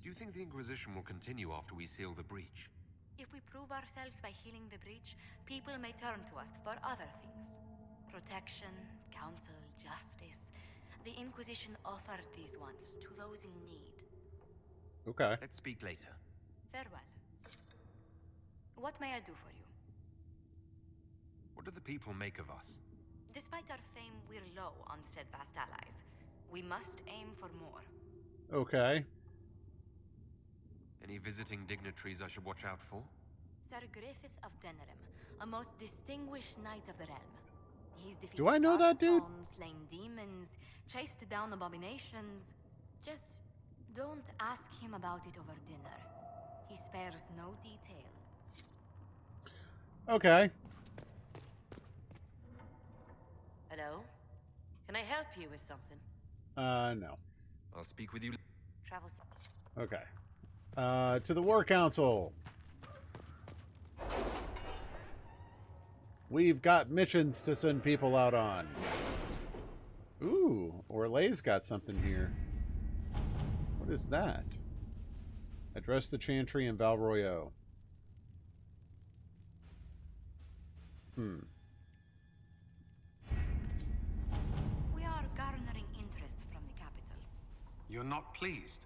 Do you think the Inquisition will continue after we seal the breach? If we prove ourselves by healing the breach, people may turn to us for other things. Protection, counsel, justice. The Inquisition offered these once to those in need. Okay. Let's speak later. Farewell. What may I do for you? What do the people make of us? Despite our fame, we're low on steadfast allies. We must aim for more. Okay. Any visiting dignitaries I should watch out for? Sir Griffith of Denerim, a most distinguished knight of the realm. He's defeated Do I know that dude? slain demons, chased down abominations. Just don't ask him about it over dinner. He spares no detail. Okay. Hello? Can I help you with something? No. I'll speak with you. Travel. Okay. To the War Council. We've got missions to send people out on. Ooh, Orlay's got something here. What is that? Address the Chantry and Valroyo. We are garnering interest from the capital. You're not pleased?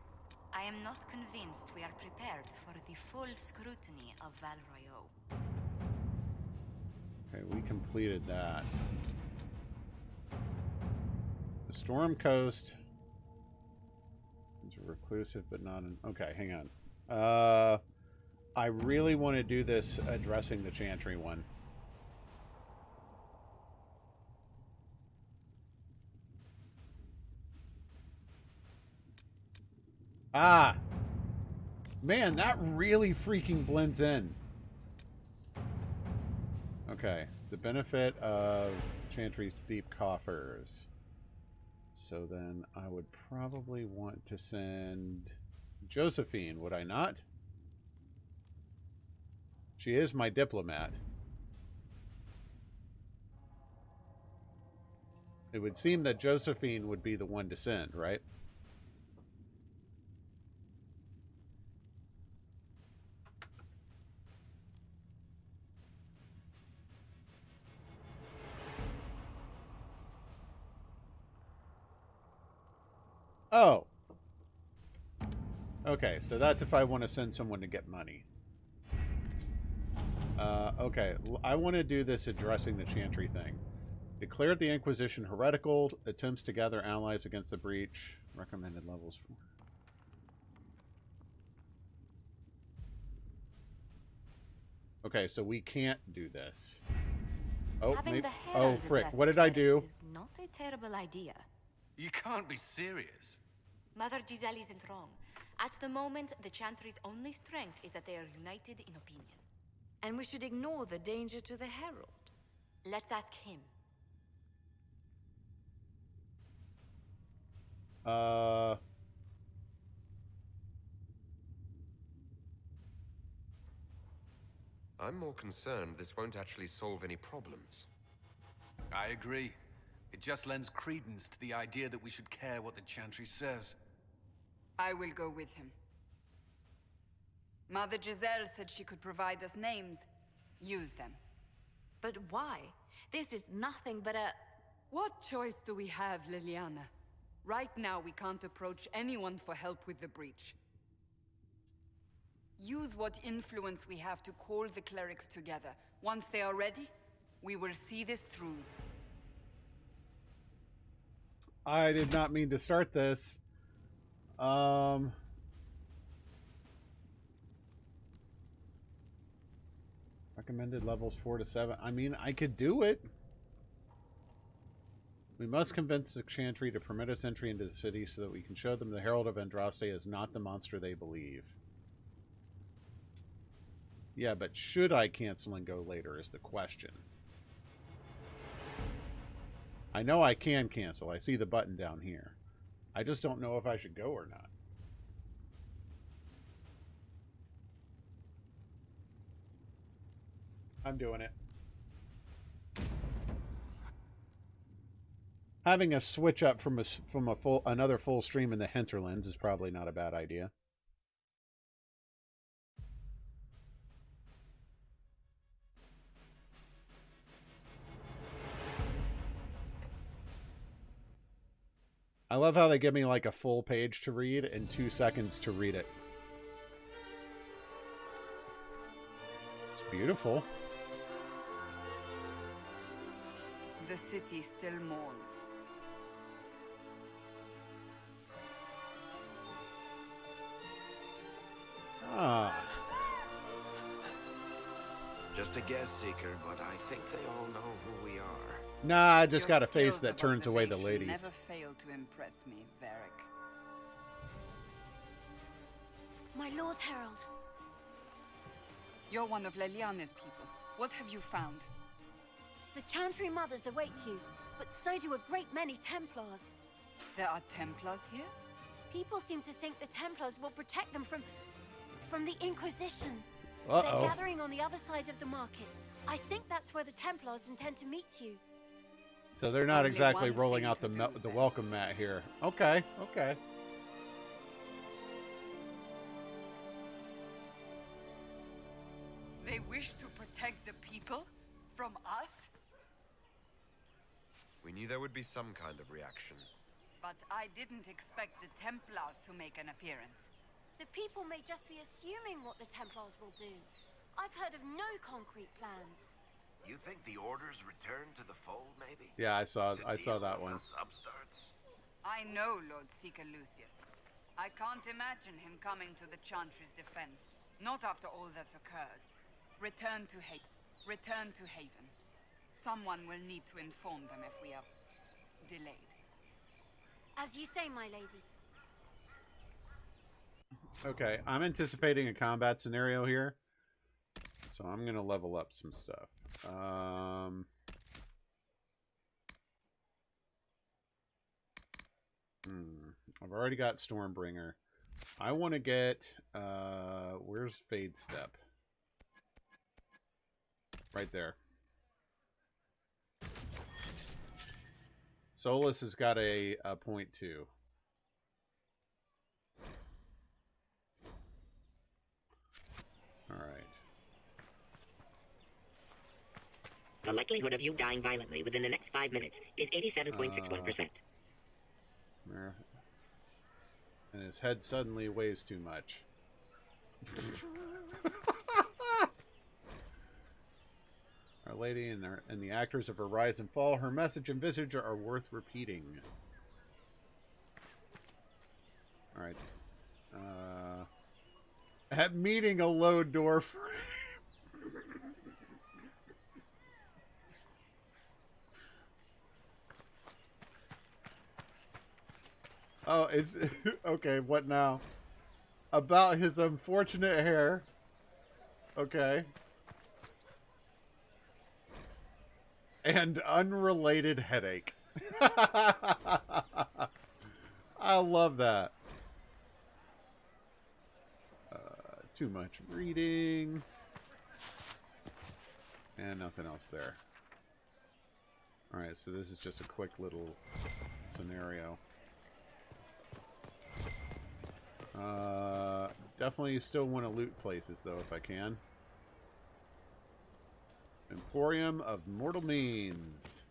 I am not convinced we are prepared for the full scrutiny of Valroyo. Okay, we completed that. The Storm Coast. It's reclusive, but not an... Okay, hang on. I really want to do this addressing the Chantry one. Ah! Man, that really freaking blends in. Okay. The benefit of Chantry's deep coffers. So then I would probably want to send Josephine, would I not? She is my diplomat. It would seem that Josephine would be the one to send, right? Oh. Okay, so that's if I want to send someone to get money. Okay, I want to do this addressing the Chantry thing. Declared the Inquisition heretical. Attempts to gather allies against the breach. Recommended levels 4. Okay, so we can't do this. Oh, maybe, oh frick. What did I do? Is not a terrible idea. You can't be serious. Mother Giselle isn't wrong. At the moment, the Chantry's only strength is that they are united in opinion. And we should ignore the danger to the Herald. Let's ask him. I'm more concerned this won't actually solve any problems. I agree. It just lends credence to the idea that we should care what the Chantry says. I will go with him. Mother Giselle said she could provide us names. Use them. But why? This is nothing but a... What choice do we have, Liliana? Right now, we can't approach anyone for help with the breach. Use what influence we have to call the clerics together. Once they are ready, we will see this through. I did not mean to start this. Recommended levels 4 to 7. I mean, I could do it. We must convince the Chantry to permit us entry into the city so that we can show them the Herald of Andraste is not the monster they believe. Yeah, but should I cancel and go later is the question. I know I can cancel. I see the button down here. I just don't know if I should go or not. I'm doing it. Having a switch up from another full stream in the hinterlands is probably not a bad idea. I love how they give me like a full page to read and 2 seconds to read it. It's beautiful. The city still mourns. Ah. Just a guest seeker, but I think they all know who we are. Nah, I just Your got a face skills that of turns away the observation ladies. Never fail to impress me, Varric. My Lord Herald. You're one of Leliana's people. What have you found? The Chantry mothers await you. but so do a great many Templars. There are Templars here? People seem to think the Templars will protect them from the Inquisition. Uh-oh. They're gathering on the other side of the market. I think that's where the Templars intend to meet you. So they're not exactly rolling out the welcome mat here. Okay, okay. They wish to protect the people from us? We knew there would be some kind of reaction. But I didn't expect the Templars to make an appearance. The people may just be assuming what the Templars will do. I've heard of no concrete plans. You think the Order's return to the fold, maybe? Yeah, I saw that one. Upstarts? I know Lord Seeker Lucius. I can't imagine him coming to the Chantry's defense. Not after all that's occurred. Return to Haven. Someone will need to inform them if we are delayed. As you say, my lady. Okay, I'm anticipating a combat scenario here. So I'm going to level up some stuff. I've already got Stormbringer. I want to get... where's Fade Step? Right there. Solus has got a 0.2. All right. The likelihood of you dying violently within the next 5 minutes is 87.61%. And his head suddenly weighs too much. Our Lady and the actors of her rise and fall, her message and visage are worth repeating. All right. At meeting a low door frame. Oh, it's okay. What now? About his unfortunate hair. Okay. And unrelated headache. I love that. Too much reading. And nothing else there. Alright, so this is just a quick little scenario. Definitely still want to loot places, though, if I can. Emporium of Mortal Means.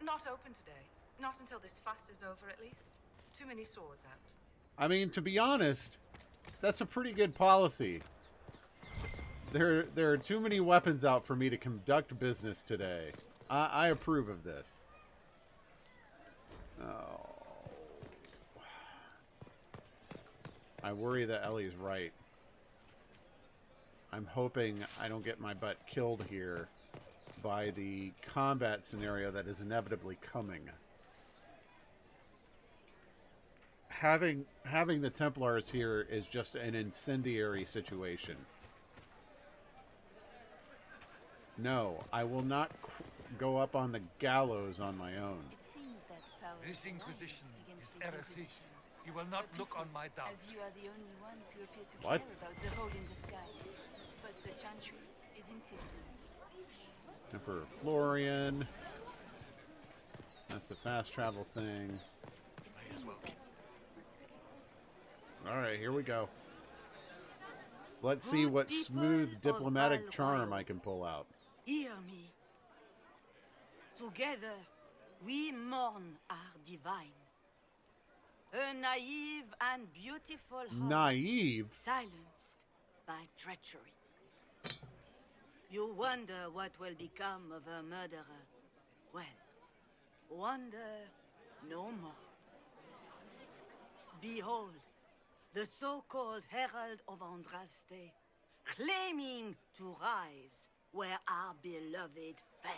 Not open today. Not until this fast is over, at least. Too many swords out. I mean, to be honest, that's a pretty good policy. There are too many weapons out for me to conduct business today. I approve of this. Oh. I worry that Ellie's right. I'm hoping I don't get my butt killed here by the combat scenario that is inevitably coming. Having the Templars here is just an incendiary situation. No, I will not go up on the gallows on my own. It seems that power This Inquisition is heresy. You will not look on my doubts. As you are the only ones who appear to What? care about the hole in the sky. But the Chantry is insistent. Emperor Florian. That's the fast travel thing. Alright, here we go. Let's see what smooth diplomatic charm I can pull out. Hear me. Together, we mourn our divine. A naive and beautiful heart. Naive? Silenced by treachery. You wonder what will become of a murderer. Well, wonder no more. Behold, the so-called Herald of Andraste, claiming to rise where our beloved fell.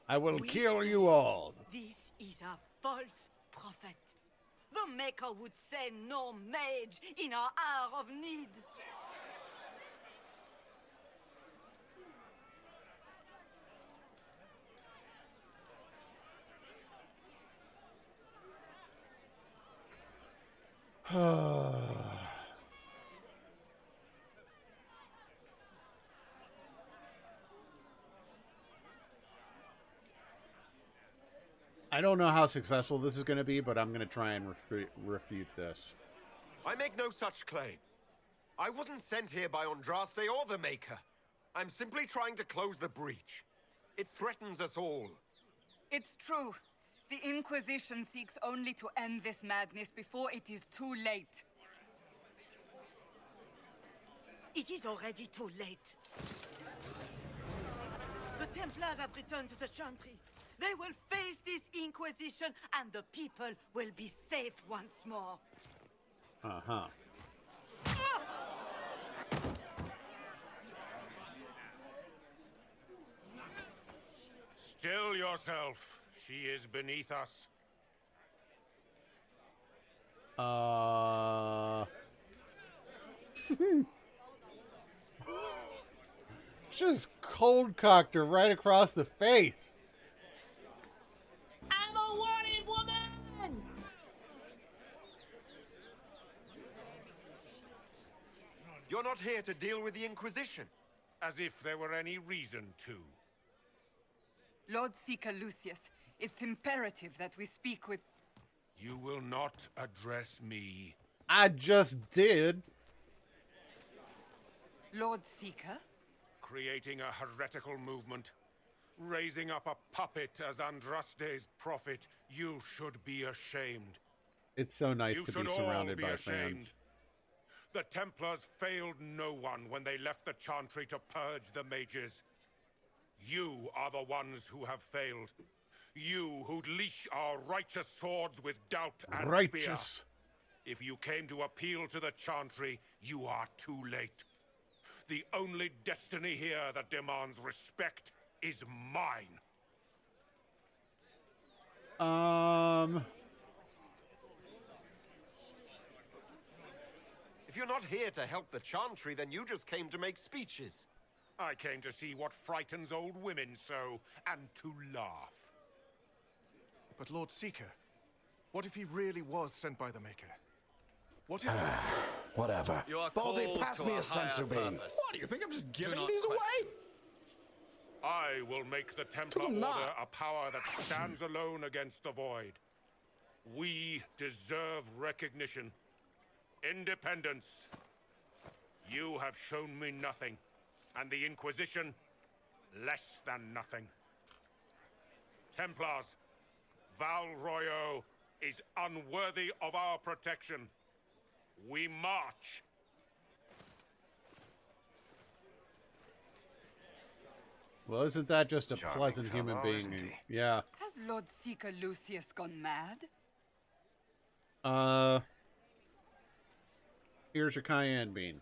I will kill you all. This is a false prophet. The Maker would send no mage in our hour of need. I don't know how successful this is going to be, but I'm going to try and refute this. I make no such claim. I wasn't sent here by Andraste or the Maker. I'm simply trying to close the breach. It threatens us all. It's true. The Inquisition seeks only to end this madness before it is too late. It is already too late. The Templars have returned to the Chantry. They will face this Inquisition, and the people will be safe once more. Uh-huh. Still yourself. She is beneath us. Just cold cocked her right across the face. I'm a wanted woman! You're not here to deal with the Inquisition. As if there were any reason to. Lord Seeker Lucius, it's imperative that we speak with... You will not address me. I just did. Lord Seeker? Creating a heretical movement. Raising up a puppet as Andraste's prophet. You should be ashamed. It's so nice You to be should all surrounded be by ashamed. fans. The Templars failed no one when they left the Chantry to purge the mages. You are the ones who have failed. You who'd leash our righteous swords with doubt and Righteous. fear. If you came to appeal to the Chantry, you are too late. The only destiny here that demands respect is mine. If you're not here to help the Chantry, then you just came to make speeches. I came to see what frightens old women so, and to laugh. But Lord Seeker, what if he really was sent by the Maker? What if... Whatever. Baldy, pass me a sensu bean. What, do you think I'm just giving these away? I will make the Templar I'm not. Order a power that stands alone against the Void. We deserve recognition. Independence. You have shown me nothing, and the Inquisition, less than nothing. Templars, Val Royo is unworthy of our protection. We march. Well, isn't that just a Charming pleasant fellow, human being? isn't he? Yeah. Has Lord Seeker Lucius gone mad? Here's your cayenne bean.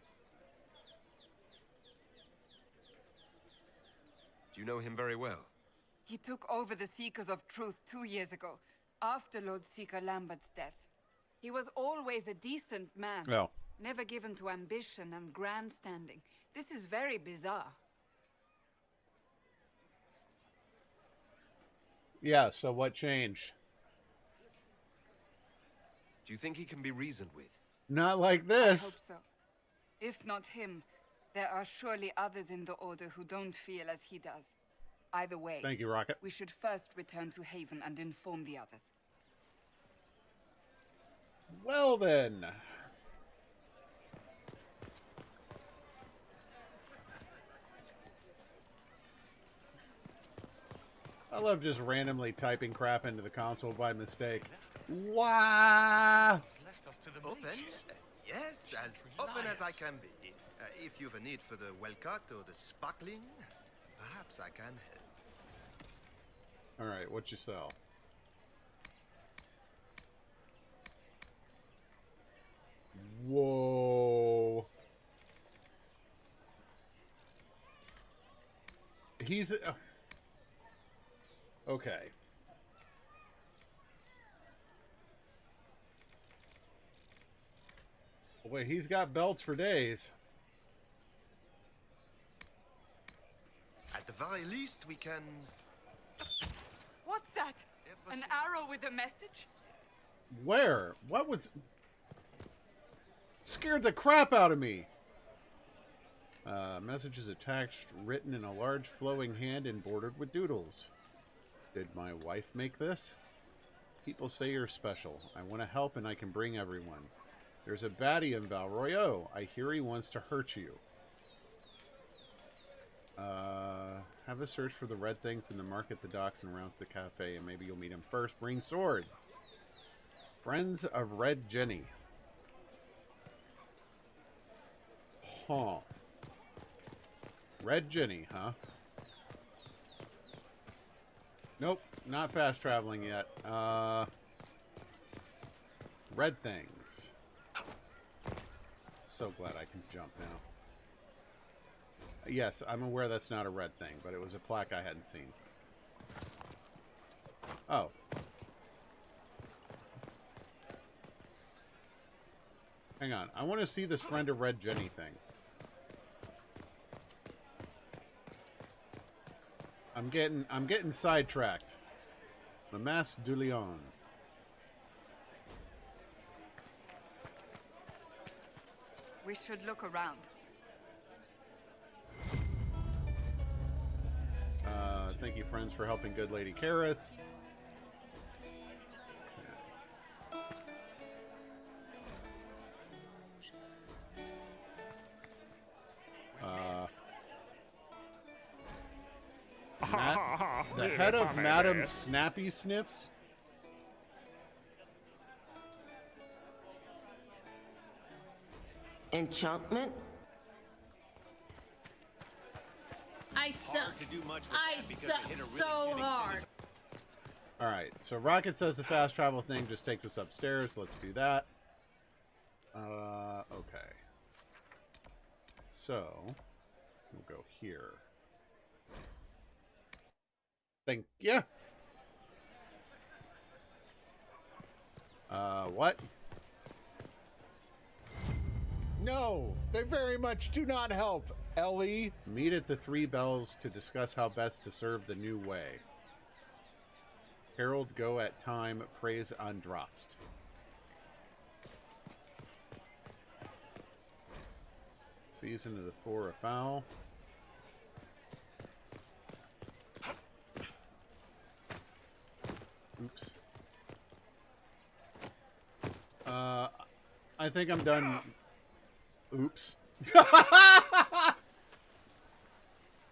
Do you know him very well? He took over the Seekers of Truth 2 years ago, after Lord Seeker Lambert's death. He was always a decent man. Oh. Never given to ambition and grandstanding. This is very bizarre. Yeah, so what changed? Do you think he can be reasoned with? Not like I hope this. so. If not him, there are surely others in the Order who don't feel as he does. Either way, Thank you, Rocket. we should first return to Haven and inform the others. Well then. I love just randomly typing crap into the console by mistake. Wow. Open? Yes, as open as I can be. If you've a need for the well cut or the sparkling, perhaps I can help. Alright, what you sell? Whoa. He's... okay. Wait, he's got belts for days. At the very least, we can... What's that? An arrow with a message? Where? What was... Scared the crap out of me. Message is attached, written in a large flowing hand and bordered with doodles. Did my wife make this? People say you're special. I want to help and I can bring everyone. There's a baddie in Valroyo. I hear he wants to hurt you. Have a search for the red things in the market, the docks, and around the cafe, and maybe you'll meet him first. Bring swords. Friends of Red Jenny. Huh. Red Jenny, huh? Nope, not fast traveling yet. Red things. So glad I can jump now. Yes, I'm aware that's not a red thing, but it was a plaque I hadn't seen. Oh. Hang on. I want to see this friend of Red Jenny thing. I'm getting sidetracked. The Masque du Lion. We should look around. Thank you, friends, for helping good Lady Karis. The head of Madame Snappy Snips. Enchantment? I suck. I suck so hard. Alright, so Rocket says the fast travel thing just takes us upstairs. Let's do that. Okay. So, we'll go here. Thank ya. What? No, they very much do not help, Ellie. Meet at the Three Bells to discuss how best to serve the new way. Herald go at time, praise Andraste. Season of the Four Afoul. Oops. I think I'm done. Oops.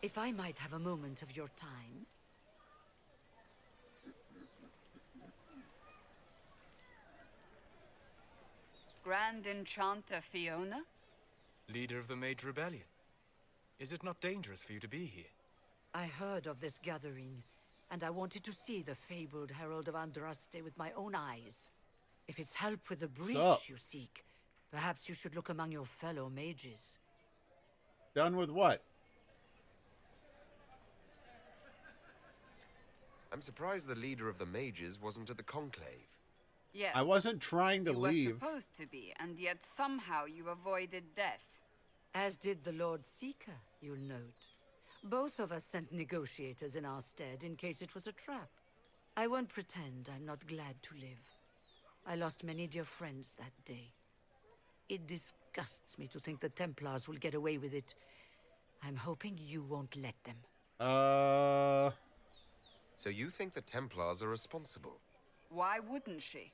If I might have a moment of your time. Grand Enchanter Fiona? Leader of the Mage Rebellion. Is it not dangerous for you to be here? I heard of this gathering, and I wanted to see the fabled Herald of Andraste with my own eyes. If it's help with the breach you seek, perhaps you should look among your fellow mages. Done with what? I'm surprised the leader of the mages wasn't at the conclave. Yes. I wasn't trying to leave. You were supposed to be, and yet somehow you avoided death. As did the Lord Seeker, you'll note. Both of us sent negotiators in our stead in case it was a trap. I won't pretend I'm not glad to live. I lost many dear friends that day. It disgusts me to think the Templars will get away with it. I'm hoping you won't let them. So you think the Templars are responsible? Why wouldn't she?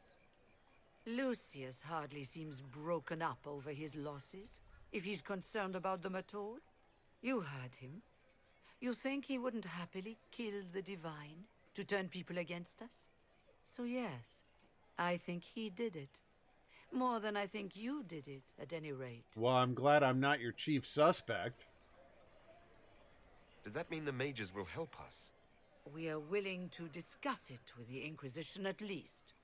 Lucius hardly seems broken up over his losses, if he's concerned about them at all. You heard him. You think he wouldn't happily kill the Divine to turn people against us? So yes, I think he did it. More than I think you did it, at any rate. Well, I'm glad I'm not your chief suspect. Does that mean the mages will help us? We are willing to discuss it with the Inquisition at least.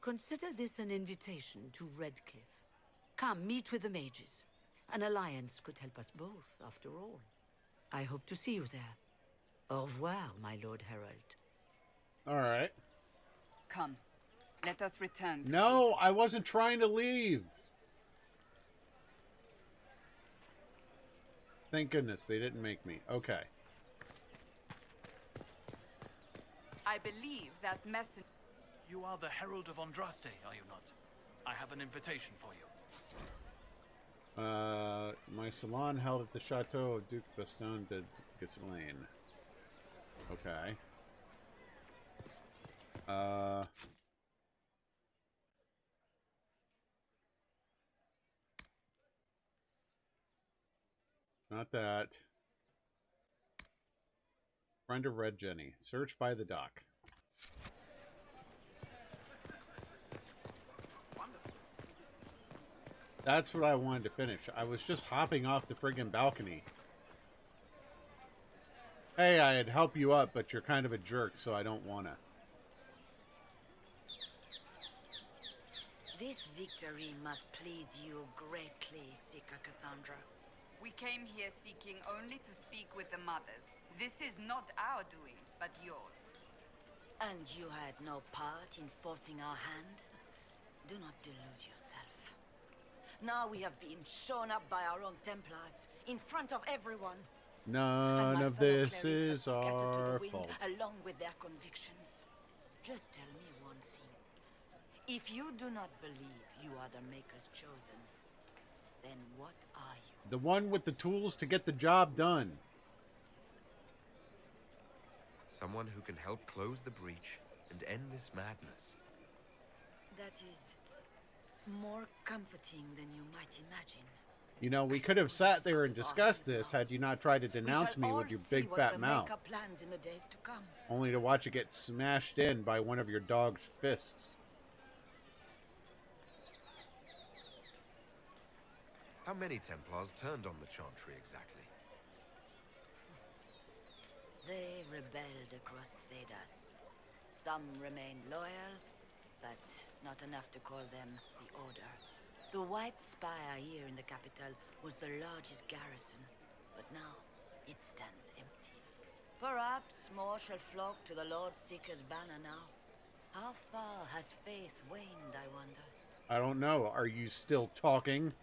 Consider this an invitation to Redcliffe. Come, meet with the mages. An alliance could help us both, after all. I hope to see you there. Au revoir, my Lord Herald. All right. Come, let us return to No, I wasn't trying to leave. Thank goodness they didn't make me. Okay. I believe that messenger... You are the Herald of Andraste, are you not? I have an invitation for you. My salon held at the Chateau of Duc Baston de Ghislaine. Okay. Not that. Friend of Red Jenny. Search by the dock. That's what I wanted to finish. I was just hopping off the friggin' balcony. Hey, I'd help you up, but you're kind of a jerk, so I don't wanna. This victory must please you greatly, Seeker Cassandra. We came here seeking only to speak with the mothers. This is not our doing, but yours. And you had no part in forcing our hand? Do not delude yourself. Now we have been shown up by our own Templars, in front of everyone. None of this is our fault. Along with their convictions. Just tell me one thing. If you do not believe you are the Maker's chosen, then what are you? The one with the tools to get the job done. Someone who can help close the breach and end this madness. That is more comforting than you might imagine. You know, we could have sat there and discussed this had you not tried to denounce me with your big fat mouth. Plans in the days to come. Only to watch it get smashed in by one of your dog's fists. How many Templars turned on the Chantry exactly? They rebelled across Thedas. Some remained loyal, but not enough to call them the Order. The White Spire here in the capital was the largest garrison, but now it stands empty. Perhaps more shall flock to the Lord Seeker's banner now. How far has faith waned, I wonder? I don't know. Are you still talking?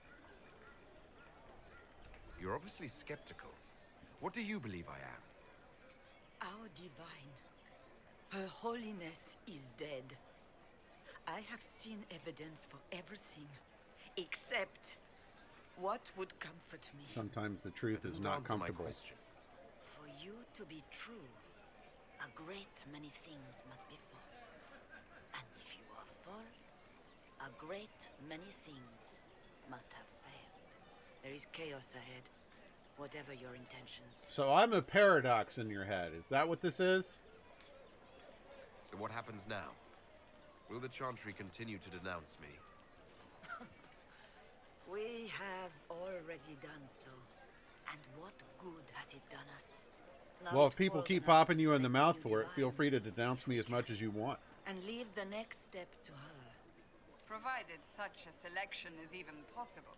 You're obviously skeptical. What do you believe I am? Our divine. Her holiness is dead. I have seen evidence for everything, except what would comfort me. Sometimes the truth is not comfortable. For you to be true, a great many things must be false. And if you are false, a great many things must have failed. There is chaos ahead, whatever your intentions. So I'm a paradox in your head. Is that what this is? So what happens now? Will the Chantry continue to denounce me? We have already done so. And what good has it done us? Now well, if people keep popping you in the mouth for it, feel free to denounce me as much as you want. And leave the next step to her. Provided such a selection is even possible.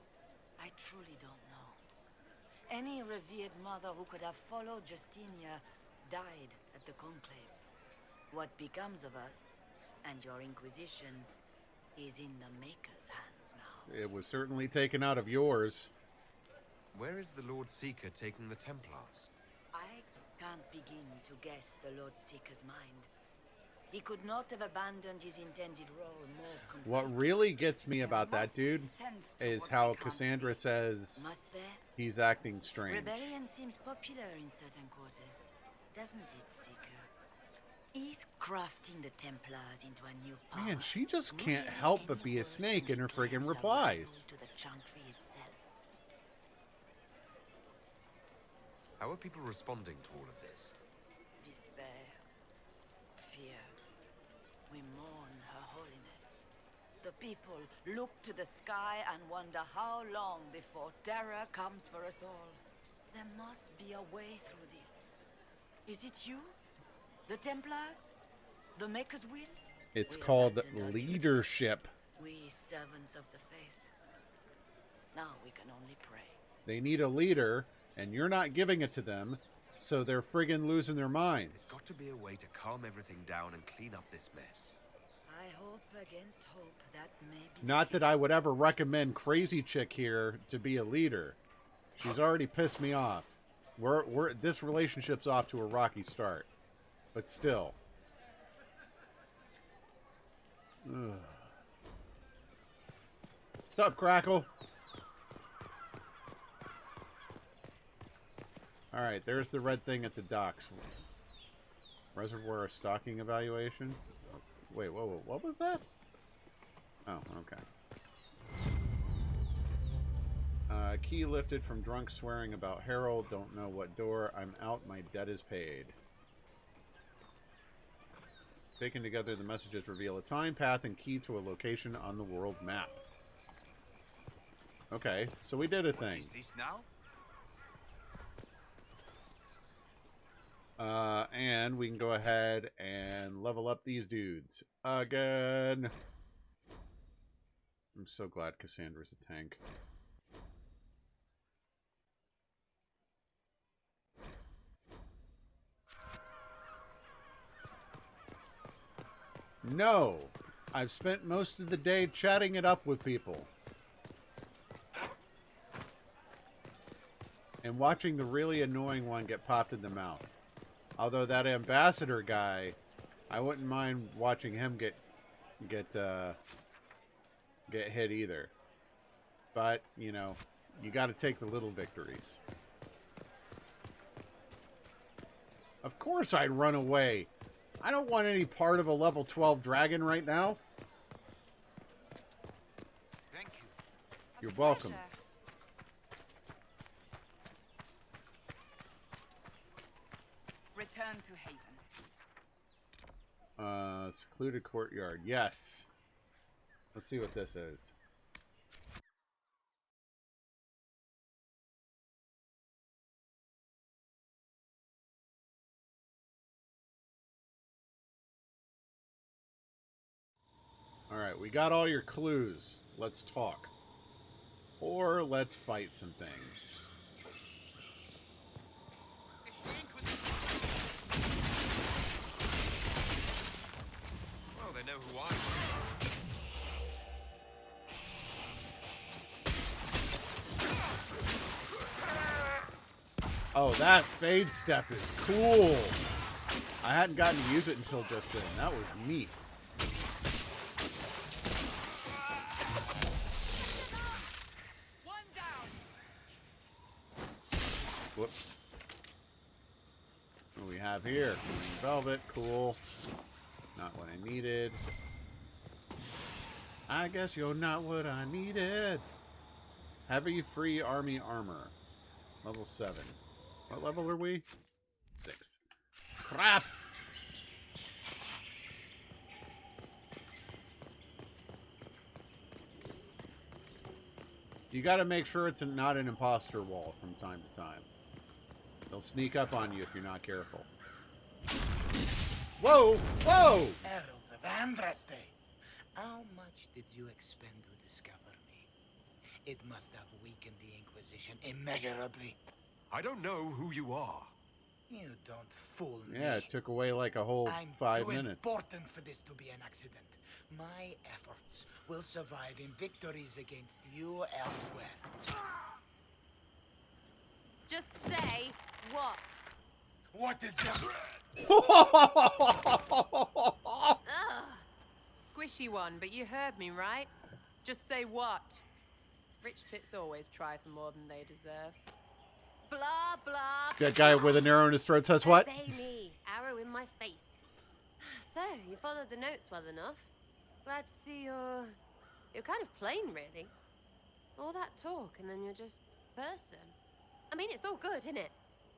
I truly don't know. Any revered mother who could have followed Justinia died at the Conclave. What becomes of us and your Inquisition is in the Maker's hands now. It was certainly taken out of yours. Where is the Lord Seeker taking the Templars? I can't begin to guess the Lord Seeker's mind. He could not have abandoned his intended role more completely. What really gets me about that dude is how Cassandra says he's acting strange. Rebellion seems popular in certain quarters, doesn't it, Seeker? He's crafting the Templars into a new power. Man, she just can't help but be a snake in her friggin' replies. To the Chantry itself. How are people responding to all of this? Despair. Fear. We mourn her holiness. The people look to the sky and wonder how long before terror comes for us all. There must be a way through this. Is it you? The Templars? The Maker's will? It's called leadership. We servants of the faith. Now we can only pray. They need a leader, and you're not giving it to them, so they're friggin' losing their minds. There's got to be a way to calm everything down and clean up this mess. I hope against hope that may be. Not that I would ever recommend Crazy Chick here to be a leader. She's already pissed me off. This relationship's off to a rocky start. But still. Ugh. What's up, Crackle? Alright, there's the red thing at the docks. Reservoir stocking evaluation. Wait, whoa, what was that? Oh, okay. Key lifted from drunk swearing about Harold. Don't know what door. I'm out. My debt is paid. Taken together, the messages reveal a time, path, and key to a location on the world map. Okay, so we did a thing. What is this now? And we can go ahead and level up these dudes again. I'm so glad Cassandra's a tank. No, I've spent most of the day chatting it up with people. And watching the really annoying one get popped in the mouth. Although that ambassador guy, I wouldn't mind watching him get hit either. But, you know, you got to take the little victories. Of course I'd run away. I don't want any part of a level 12 dragon right now. Thank you. You're welcome. Return to Haven. Secluded courtyard. Yes. Let's see what this is. Alright, we got all your clues. Let's talk. Or let's fight some things. Oh, they know who I am. Oh, that fade step is cool. I hadn't gotten to use it until just then. That was neat. Whoops. What do we have here? Green velvet, cool. Not what I needed. I guess you're not what I needed. Heavy free army armor. Level 7. What level are we? 6. Crap! You gotta make sure it's not an imposter wall from time to time. They'll sneak up on you if you're not careful. Whoa! Whoa! Herald of Andraste, how much did you expend to discover me? It must have weakened the Inquisition immeasurably. I don't know who you are. You don't fool me. Yeah, it took away like a whole 5 minutes. I'm too important for this to be an accident. My efforts will survive in victories against you elsewhere. Just say what? What is that? Squishy one, but you heard me, right? Just say what? Rich tits always try for more than they deserve. Blah, blah. That guy with an arrow in his throat says what? Obey me. Arrow in my face. So, you followed the notes well enough. Glad to see you're kind of plain, really. All that talk, and then you're just person. I mean, it's all good, isn't it?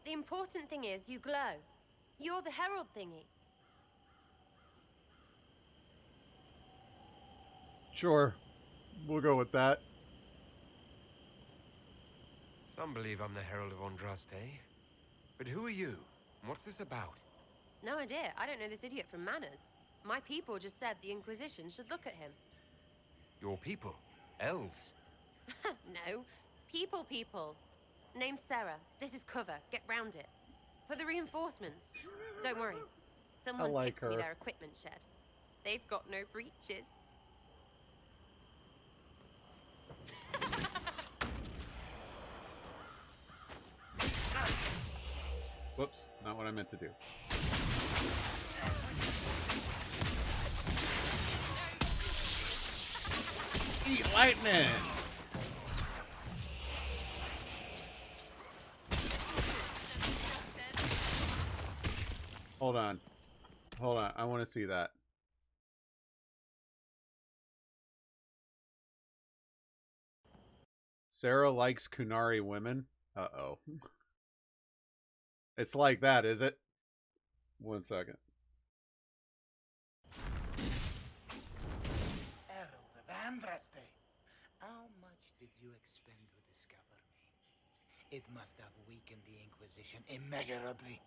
The important thing is you glow. You're the herald thingy. Sure. We'll go with that. Some believe I'm the Herald of Andraste. But who are you? And what's this about? No idea. I don't know this idiot from Manners. My people just said the Inquisition should look at him. Your people? Elves? No. People. Name's Sarah. This is cover. Get round it. For the reinforcements. Don't worry. Someone like tipped me her. their equipment shed. They've got no breaches. Whoops, not what I meant to do. Eat lightning! Hold on. Hold on. I want to see that. Sarah likes Kunari women. Uh-oh. It's like that, is it? 1 second. Herald of Andraste, how much did you expend to discover me? It must have weakened the Inquisition immeasurably.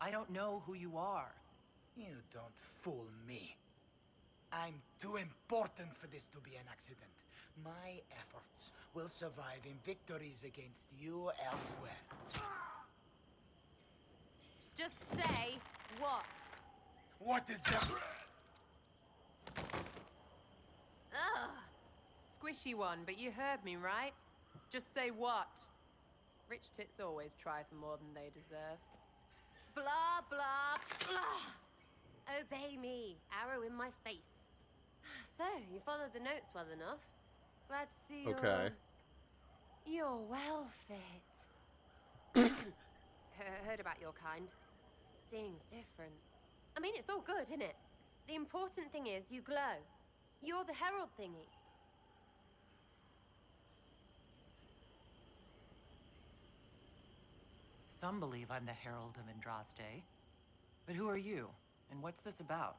I don't know who you are. You don't fool me. I'm too important for this to be an accident. My efforts will survive in victories against you elsewhere. Just say what? What is that? Ugh. Squishy one, but you heard me, right? Just say what? Rich tits always try for more than they deserve. Blah, blah, blah. Obey me. Arrow in my face. So, you followed the notes well enough. Glad to see you're well fit. Heard about your kind. Seeing's different. I mean, it's all good, isn't it? The important thing is you glow. You're the herald thingy. Some believe I'm the Herald of Andraste. But who are you? And what's this about?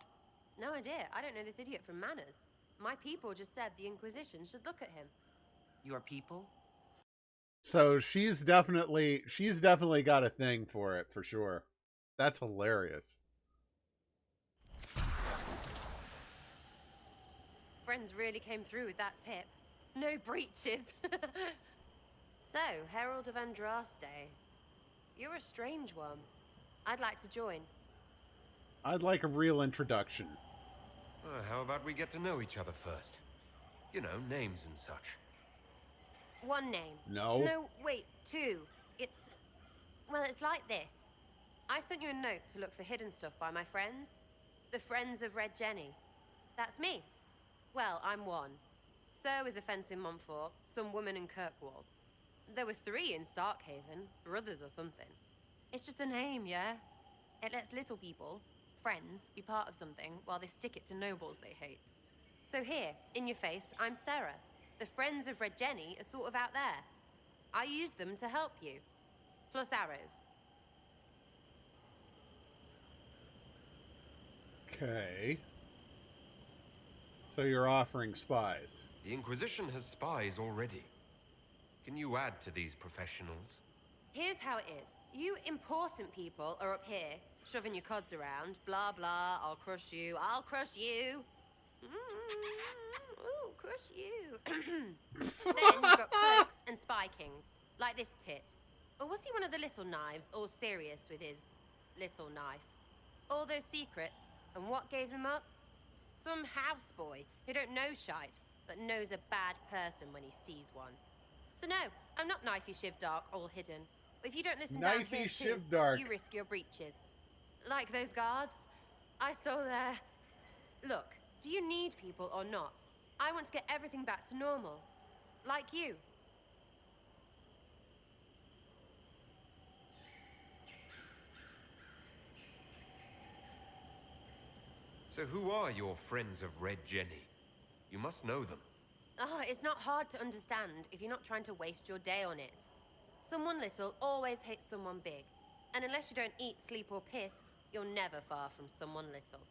No idea. I don't know this idiot from Manners. My people just said the Inquisition should look at him. Your people? So she's definitely got a thing for it, for sure. That's hilarious. Friends really came through with that tip. No breaches. So, Herald of Andraste. You're a strange one. I'd like to join. I'd like a real introduction. How about we get to know each other first? You know, names and such. One name. No. No, wait, two. Well, it's like this. I sent you a note to look for hidden stuff by my friends. The Friends of Red Jenny. That's me. Well, I'm one. So is a fence in Montfort, some woman in Kirkwall. There were 3 in Starkhaven, brothers or something. It's just a name, yeah? It lets little people, friends, be part of something while they stick it to nobles they hate. So here, in your face, I'm Sarah. The Friends of Red Jenny are sort of out there. I use them to help you. Plus arrows. Okay. So you're offering spies. The Inquisition has spies already. Can you add to these professionals? Here's how it is. You important people are up here, shoving your cods around. Blah, blah, I'll crush you. I'll crush you. Ooh, crush you. Then you've got cloaks and spy kings, like this tit. Or was he one of the little knives, all serious with his little knife? All those secrets, and what gave him up? Some houseboy who don't know shite, but knows a bad person when he sees one. So no, I'm not Knifey Shivdark, all hidden. If you don't listen down here too, you risk your breeches. Like those guards, I stole their... Look, do you need people or not? I want to get everything back to normal. Like you. So who are your Friends of Red Jenny? You must know them. It's not hard to understand if you're not trying to waste your day on it. Someone little always hates someone big. And unless you don't eat, sleep, or piss, you're never far from someone little.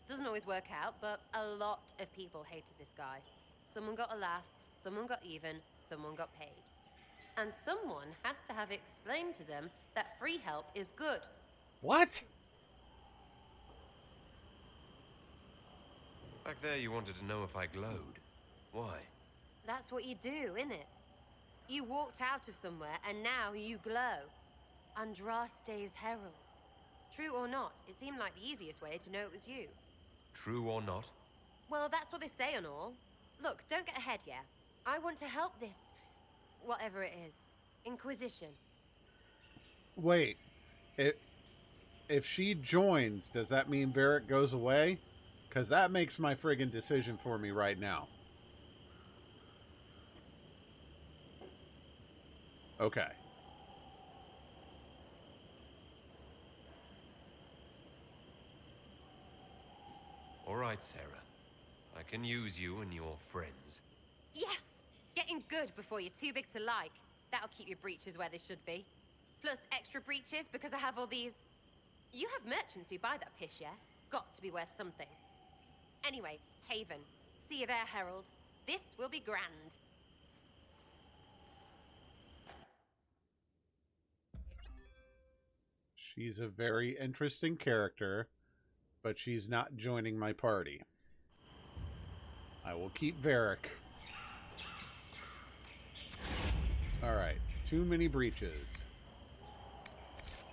Doesn't always work out, but a lot of people hated this guy. Someone got a laugh, someone got even, someone got paid. And someone has to have explained to them that free help is good. What? Back there you wanted to know if I glowed. Why? That's what you do, innit? You walked out of somewhere, and now you glow. Andraste's herald. True or not, it seemed like the easiest way to know it was you. True or not? Well, that's what they say and all. Look, don't get ahead, yeah? I want to help this... whatever it is. Inquisition. Wait. If she joins, does that mean Varric goes away? Because that makes my friggin' decision for me right now. Okay. right, Sarah. I can use you and your friends. Yes! Getting good before you're too big to like. That'll keep your breeches where they should be. Plus extra breeches because I have all these... You have merchants who buy that pish, yeah? Got to be worth something. Anyway, Haven. See you there, Herald. This will be grand. She's a very interesting character, but she's not joining my party. I will keep Varric. Alright, too many breaches.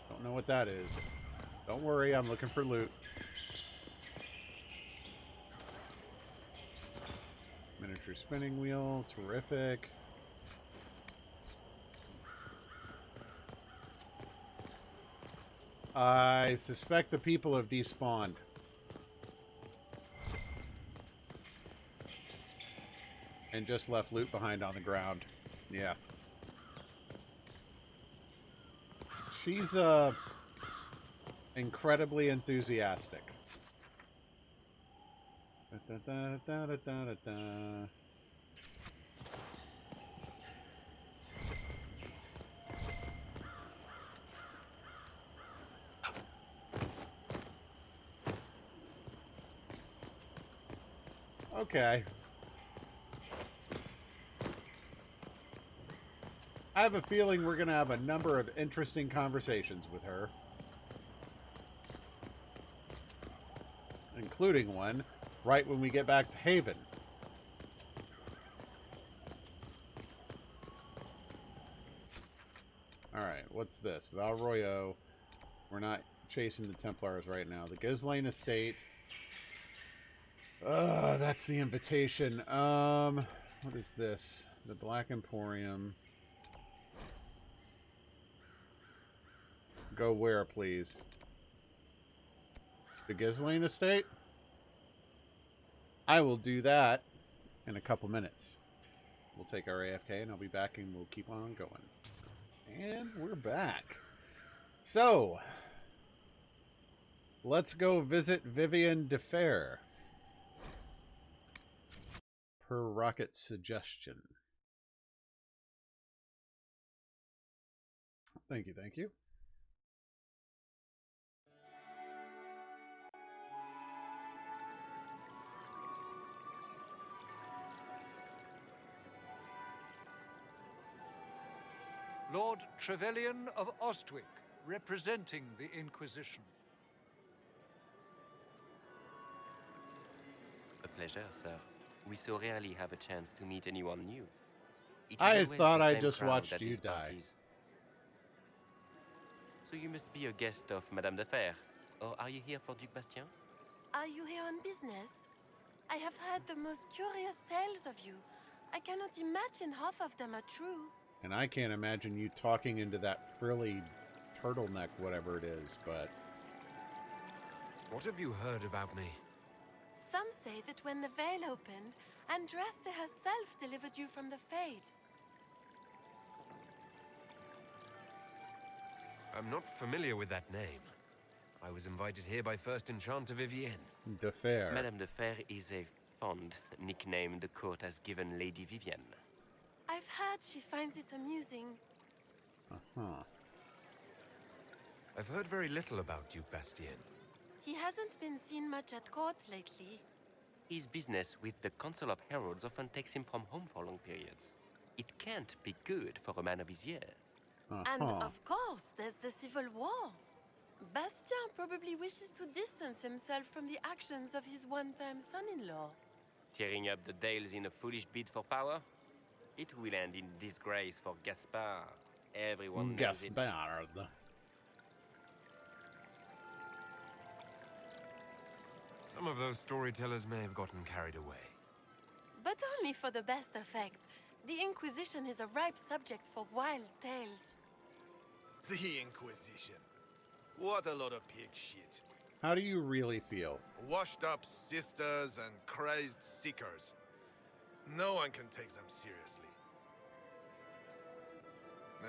Don't know what that is. Don't worry, I'm looking for loot. Miniature spinning wheel, terrific. I suspect the people have despawned. And just left loot behind on the ground. Yeah. She's incredibly enthusiastic. Da, da, da, da, da, da, da. Okay. I have a feeling we're going to have a number of interesting conversations with her. Including one right when we get back to Haven. Alright, what's this? Valroyo. We're not chasing the Templars right now. The Ghislaine Estate. That's the invitation. What is this? The Black Emporium. Go where, please? The Ghislaine Estate? I will do that in a couple minutes. We'll take our AFK and I'll be back and we'll keep on going. And we're back. So, let's go visit Vivienne de Fer. Per Rocket's suggestion. Thank you, thank you. Lord Trevelyan of Ostwick, representing the Inquisition. A pleasure, sir. We so rarely have a chance to meet anyone new. I thought I just watched you die. So you must be a guest of Madame de Fer, or are you here for Duc Bastien? Are you here on business? I have heard the most curious tales of you. I cannot imagine half of them are true. And I can't imagine you talking into that frilly turtleneck, whatever it is, but... What have you heard about me? Some say that when the veil opened, Andraste herself delivered you from the Fade. I'm not familiar with that name. I was invited here by First Enchanter Vivienne. De Fer. Madame de Fer is a fond nickname the court has given Lady Vivienne. I've heard she finds it amusing. Uh-huh. I've heard very little about Duc Bastien. He hasn't been seen much at court lately. His business with the Council of Heralds often takes him from home for long periods. It can't be good for a man of his years. And of course, there's the Civil War. Bastien probably wishes to distance himself from the actions of his one-time son-in-law. Tearing up the Dales in a foolish bid for power? It will end in disgrace for Gaspard. Everyone knows it. Gaspard. Some of those storytellers may have gotten carried away. But only for the best effect. The Inquisition is a ripe subject for wild tales. The Inquisition. What a lot of pig shit. How do you really feel? Washed up sisters and crazed seekers. No one can take them seriously.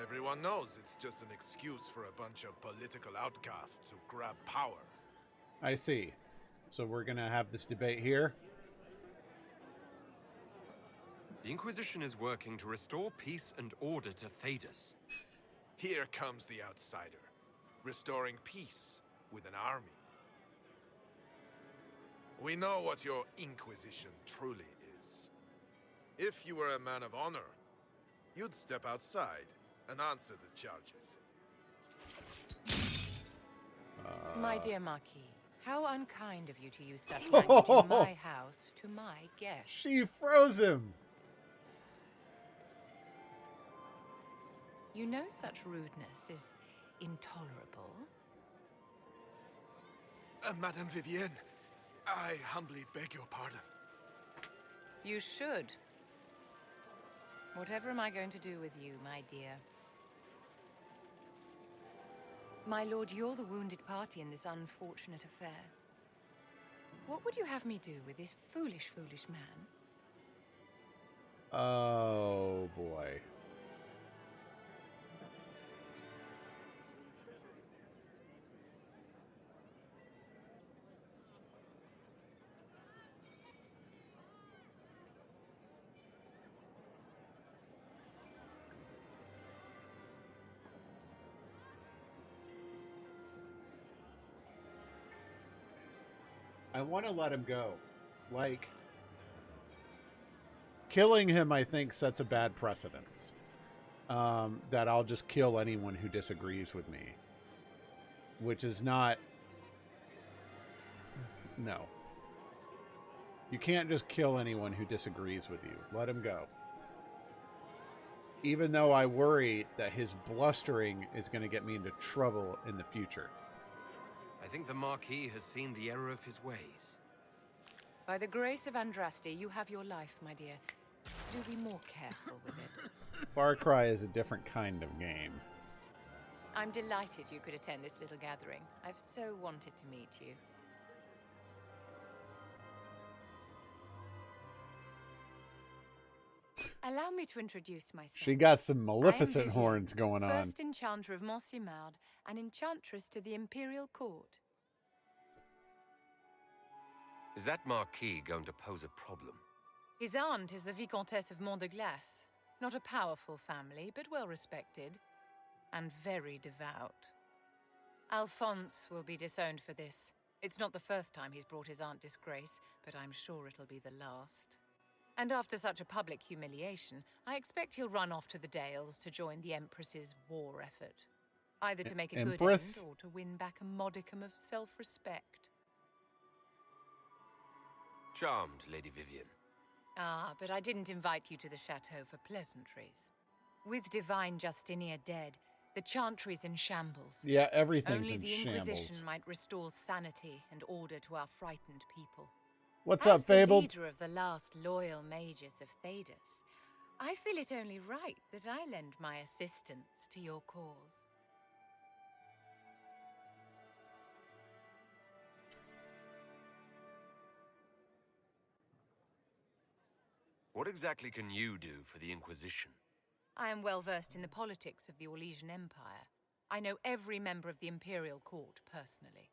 Everyone knows it's just an excuse for a bunch of political outcasts to grab power. I see. So we're going to have this debate here. The Inquisition is working to restore peace and order to Thedas. Here comes the outsider, restoring peace with an army. We know what your Inquisition truly is. If you were a man of honor, you'd step outside and answer the charges. My dear Marquis, how unkind of you to use such language in my house to my guest. She froze him. You know such rudeness is intolerable. Madame Vivienne, I humbly beg your pardon. You should. Whatever am I going to do with you, my dear? My lord, you're the wounded party in this unfortunate affair. What would you have me do with this foolish, foolish man? Oh, boy. I want to let him go. Like, killing him, I think, sets a bad precedence. That I'll just kill anyone who disagrees with me. Which is not... No. You can't just kill anyone who disagrees with you. Let him go. Even though I worry that his blustering is going to get me into trouble in the future. I think the Marquis has seen the error of his ways. By the grace of Andraste, you have your life, my dear. Do be more careful with it. Far Cry is a different kind of game. I'm delighted you could attend this little gathering. I've so wanted to meet you. Allow me to introduce myself. She got some Maleficent horns going on. First enchanter of Montsimard and enchantress to the Imperial Court. Is that Marquis going to pose a problem? His aunt is the Vicomtesse of Mont de Glace. Not a powerful family, but well respected. And very devout. Alphonse will be disowned for this. It's not the first time he's brought his aunt disgrace, but I'm sure it'll be the last. And after such a public humiliation, I expect he'll run off to the Dales to join the Empress's war effort. Either to make a good end, or to win back a modicum of self-respect. Charmed, Lady Vivienne. Ah, but I didn't invite you to the chateau for pleasantries. With Divine Justinia dead, the Chantry's in shambles. Yeah, everything's Only in the shambles. Inquisition might restore sanity and order to our frightened people. What's up, Fabled? As the leader of the last loyal mages of Thedas, I feel it only right that I lend my assistance to your cause. What exactly can you do for the Inquisition? I am well versed in the politics of the Orlesian Empire. I know every member of the Imperial Court personally.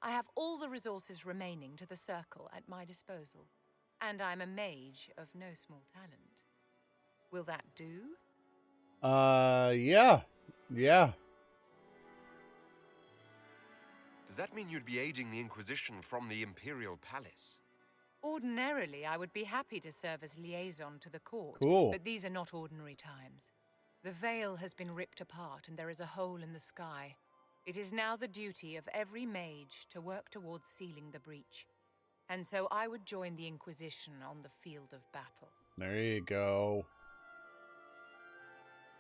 I have all the resources remaining to the Circle at my disposal. And I'm a mage of no small talent. Will that do? Yeah. Yeah. Does that mean you'd be aiding the Inquisition from the Imperial Palace? Ordinarily, I would be happy to serve as liaison to the court. Cool. But these are not ordinary times. The veil has been ripped apart and there is a hole in the sky. It is now the duty of every mage to work towards sealing the breach. And so I would join the Inquisition on the field of battle. There you go.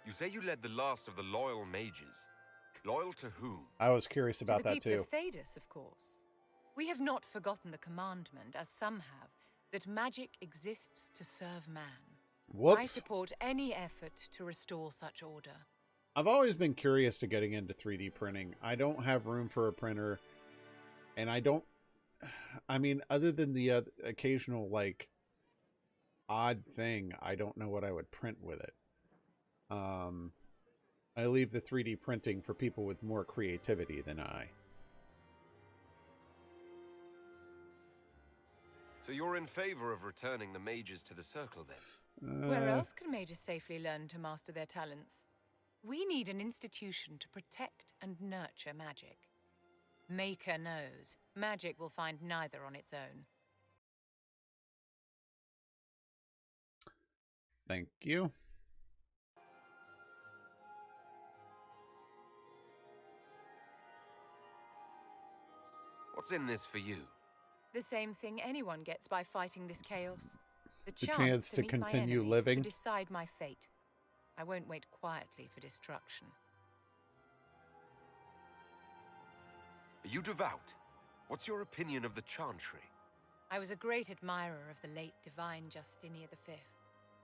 You say you led the last of the loyal mages. Loyal to whom? I was curious about that too. To the people of Thedas, of course. We have not forgotten the commandment, as some have, that magic exists to serve man. Whoops. I support any effort to restore such order. I've always been curious to getting into 3D printing. I don't have room for a printer, and I mean, other than the occasional, like, odd thing, I don't know what I would print with it. I leave the 3D printing for people with more creativity than I. So you're in favor of returning the mages to the circle, then? Where else can mages safely learn to master their talents? We need an institution to protect and nurture magic. Maker knows. Magic will find neither on its own. Thank you. What's in this for you? The same thing anyone gets by fighting this chaos. The chance to meet continue my enemy, living. To decide my fate. I won't wait quietly for destruction. Are you devout? What's your opinion of the Chantry? I was a great admirer of the late divine Justinian V.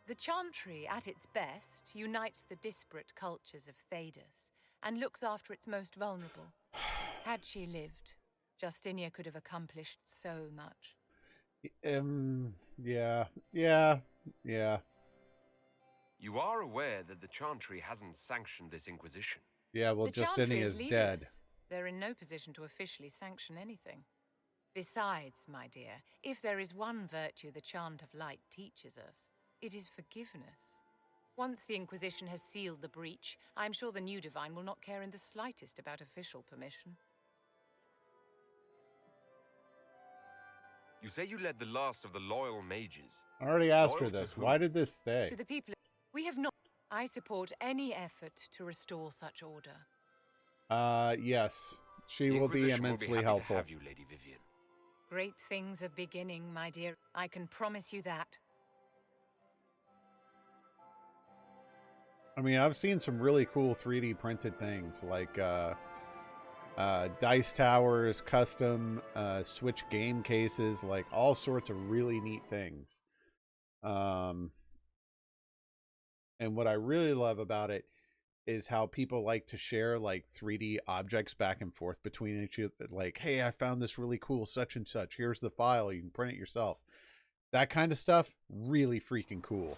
The Chantry, at its best, unites the disparate cultures of Thedas and looks after its most vulnerable. Had she lived, Justinia could have accomplished so much. Yeah. You are aware that the Chantry hasn't sanctioned this Inquisition. Yeah, well, Justinia is dead. They're in no position to officially sanction anything. Besides, my dear, if there is one virtue the Chant of Light teaches us, it is forgiveness. Once the Inquisition has sealed the breach, I'm sure the new divine will not care in the slightest about official permission. You say you led the last of the loyal mages. I already asked her Loyal to this. whom? Why did this stay? To the people, we have not. I support any effort to restore such order. Yes. She The will be Inquisition immensely will be happy helpful. to have you, Lady Vivian. Great things are beginning, my dear. I can promise you that. I mean, I've seen some really cool 3D printed things like dice towers, custom Switch game cases, like all sorts of really neat things. And what I really love about it is how people like to share like 3D objects back and forth between each other. Like, hey, I found this really cool such and such. Here's the file. You can print it yourself. That kind of stuff, really freaking cool.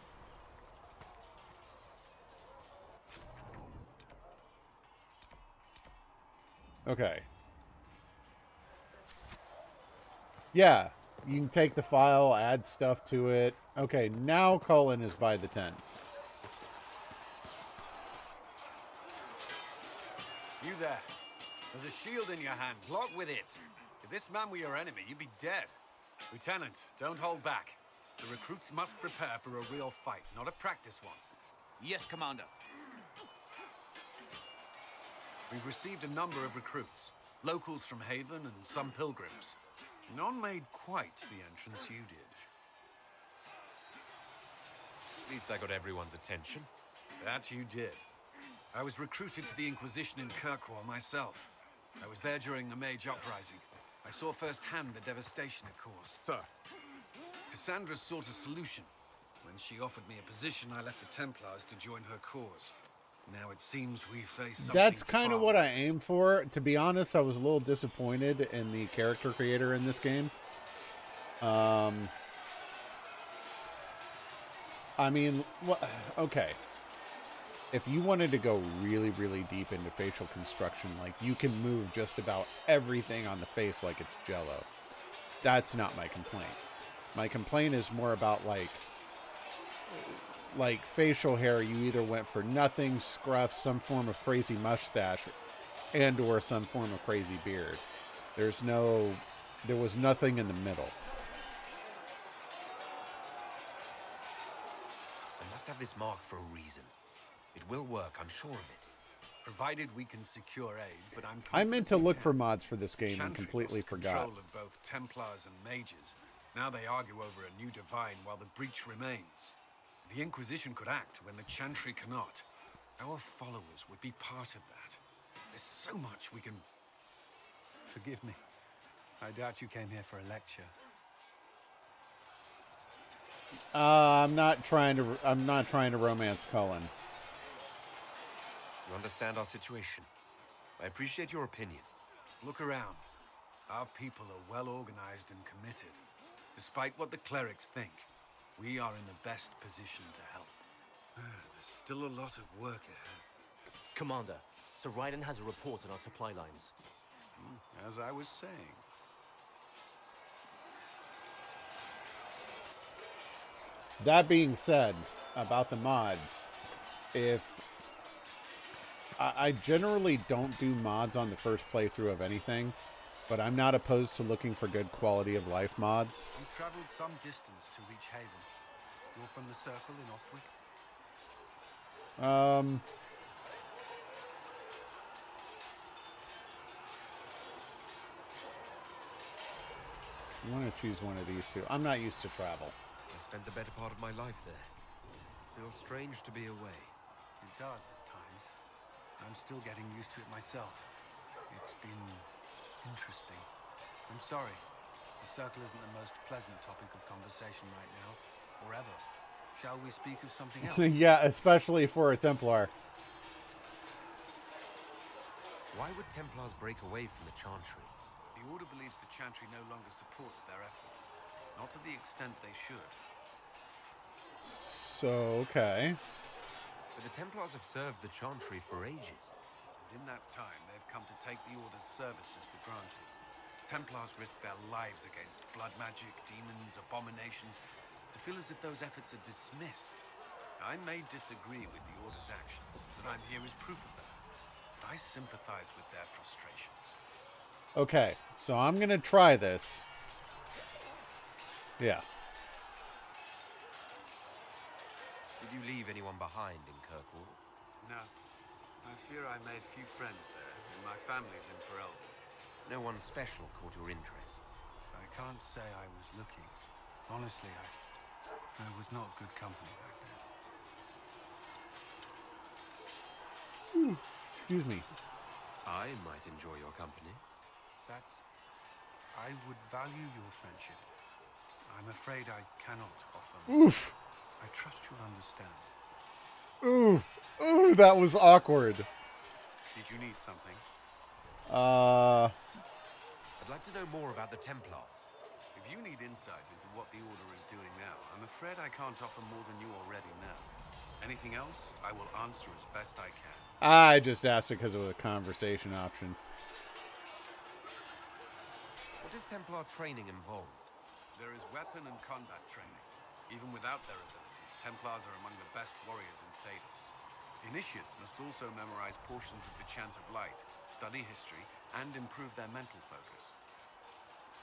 Okay. Yeah, you can take the file, add stuff to it. Okay, now Cullen is by the tents. You there. There's a shield in your hand. Block with it. If this man were your enemy, you'd be dead. Lieutenant, don't hold back. The recruits must prepare for a real fight, not a practice one. Yes, Commander. We've received a number of recruits. Locals from Haven and some pilgrims. None made quite the entrance you did. At least I got everyone's attention. That you did. I was recruited to the Inquisition in Kirkwall myself. I was there during the Mage Uprising. I saw firsthand the devastation it caused. Sir. Cassandra sought a solution. When she offered me a position, I left the Templars to join her cause. Now it seems we face something. That's kind of what I aim for. To be honest, I was a little disappointed in the character creator in this game. I mean, okay. If you wanted to go really, really deep into facial construction, like you can move just about everything on the face like it's Jell-O. That's not my complaint. My complaint is more about like facial hair. You either went for nothing, scruff, some form of crazy mustache, and or some form of crazy beard. There was nothing in the middle. I must have this mark for a reason. It will work, I'm sure of it. Provided we can secure aid, but I meant to look for mods for this game and completely forgot. Control of both Templars and mages. Now they argue over a new divine while the breach remains. The Inquisition could act when the Chantry cannot. Our followers would be part of that. There's so much we can... Forgive me. I doubt you came here for a lecture. I'm not trying to romance Cullen. You understand our situation. I appreciate your opinion. Look around. Our people are well organized and committed. Despite what the clerics think, we are in the best position to help. There's still a lot of work ahead. Commander, Sir Raiden has a report on our supply lines. As I was saying. That being said, about the mods, if I generally don't do mods on the first playthrough of anything, but I'm not opposed to looking for good quality of life mods. You traveled some distance to reach Haven. You're from the Circle in Ostwick? I want to choose one of these two. I'm not used to travel. I spent the better part of my life there. It feels strange to be away. It does at times. I'm still getting used to it myself. It's been interesting. I'm sorry. The Circle isn't the most pleasant topic of conversation right now, or ever. Shall we speak of something else? Yeah, especially for a Templar. Why would Templars break away from the Chantry? The Order believes the Chantry no longer supports their efforts. Not to the extent they should. So, okay. But the Templars have served the Chantry for ages. And in that time, they've come to take the Order's services for granted. Templars risk their lives against blood magic, demons, abominations, to feel as if those efforts are dismissed. I may disagree with the Order's actions, but I'm here as proof of that. But I sympathize with their frustrations. Okay, so I'm gonna try this. Yeah. Did you leave anyone behind in Kirkwall? No. I fear I made few friends there, and my family's in Ferelden. No one special caught your interest? I can't say I was looking. Honestly, I was not good company back then. Ooh, excuse me. I might enjoy your company. I would value your friendship. I'm afraid I cannot offer. Oof. I trust you'll understand. Ooh. Ooh, that was awkward. Did you need something? I'd like to know more about the Templars. If you need insight into what the Order is doing now, I'm afraid I can't offer more than you already know. Anything else, I will answer as best I can. I just asked it because it was a conversation option. What does Templar training involve? There is weapon and combat training. Even without their abilities, Templars are among the best warriors in Thedas. Initiates must also memorize portions of the Chant of Light, study history, and improve their mental focus.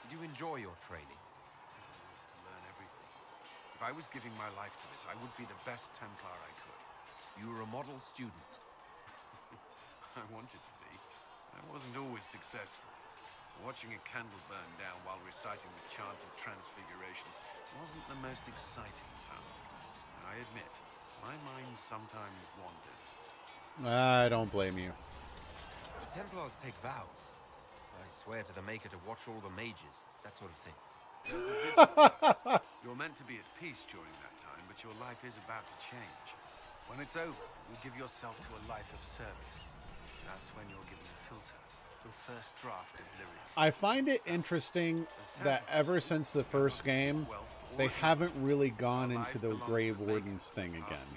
Did you enjoy your training? To learn everything. If I was giving my life to this, I would be the best Templar I could. You were a model student. I wanted to be. I wasn't always successful. Watching a candle burn down while reciting the Chant of Transfigurations wasn't the most exciting task. I admit, my mind sometimes wandered. I don't blame you. The Templars take vows. I swear to the Maker to watch all the mages, that sort of thing. There's a vigil. You're meant to be at peace during that time, but your life is about to change. When it's over, you give yourself to a life of service. That's when you're given a filter. Your first draft of lyrics. I find it interesting that ever since the first game, they haven't really gone into the Grave Wardens thing again.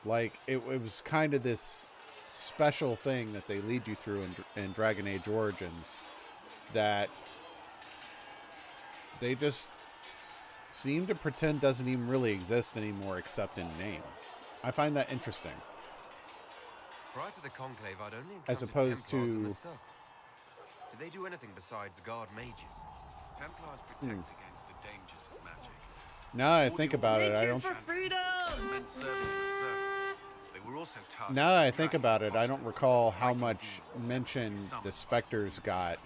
Like, it was kind of this special thing that they lead you through in Dragon Age Origins that they just seem to pretend doesn't even really exist anymore except in name. I find that interesting. Prior to the Conclave, I'd only encountered As opposed Templars in to... the Circle. Did they do anything besides guard mages? Templars protect against the dangers of magic. Now I think about it, I don't... Meant serving in the Circle. They were also tasked. Now I think about it, I don't recall how much mention the Spectres got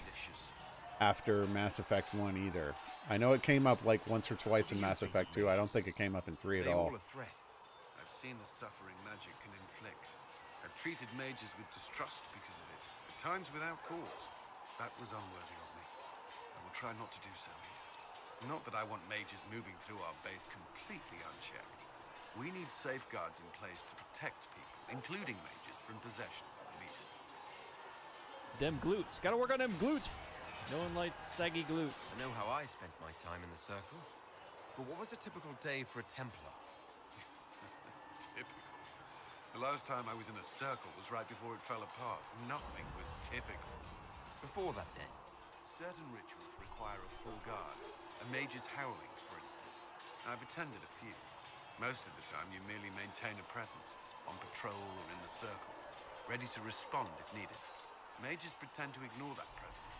after Mass Effect 1 either. I know it came up like once or twice in Mass Effect 2. I don't think it came up in 3 at all. A threat. I've seen the suffering magic can inflict. I've treated mages with distrust because of it, at times without cause. That was unworthy of me. I will try not to do so here. Not that I want mages moving through our base completely unchecked. We need safeguards in place to protect people, including mages, from possession, at least. Them glutes. Gotta work on them glutes. No one likes saggy glutes. I know how I spent my time in the Circle. But what was a typical day for a Templar? Typical. The last time I was in a Circle was right before it fell apart. Nothing was typical. Before that day? Certain rituals require a full guard. A mage's howling, for instance. I've attended a few. Most of the time, you merely maintain a presence, on patrol or in the circle, ready to respond if needed. Mages pretend to ignore that presence.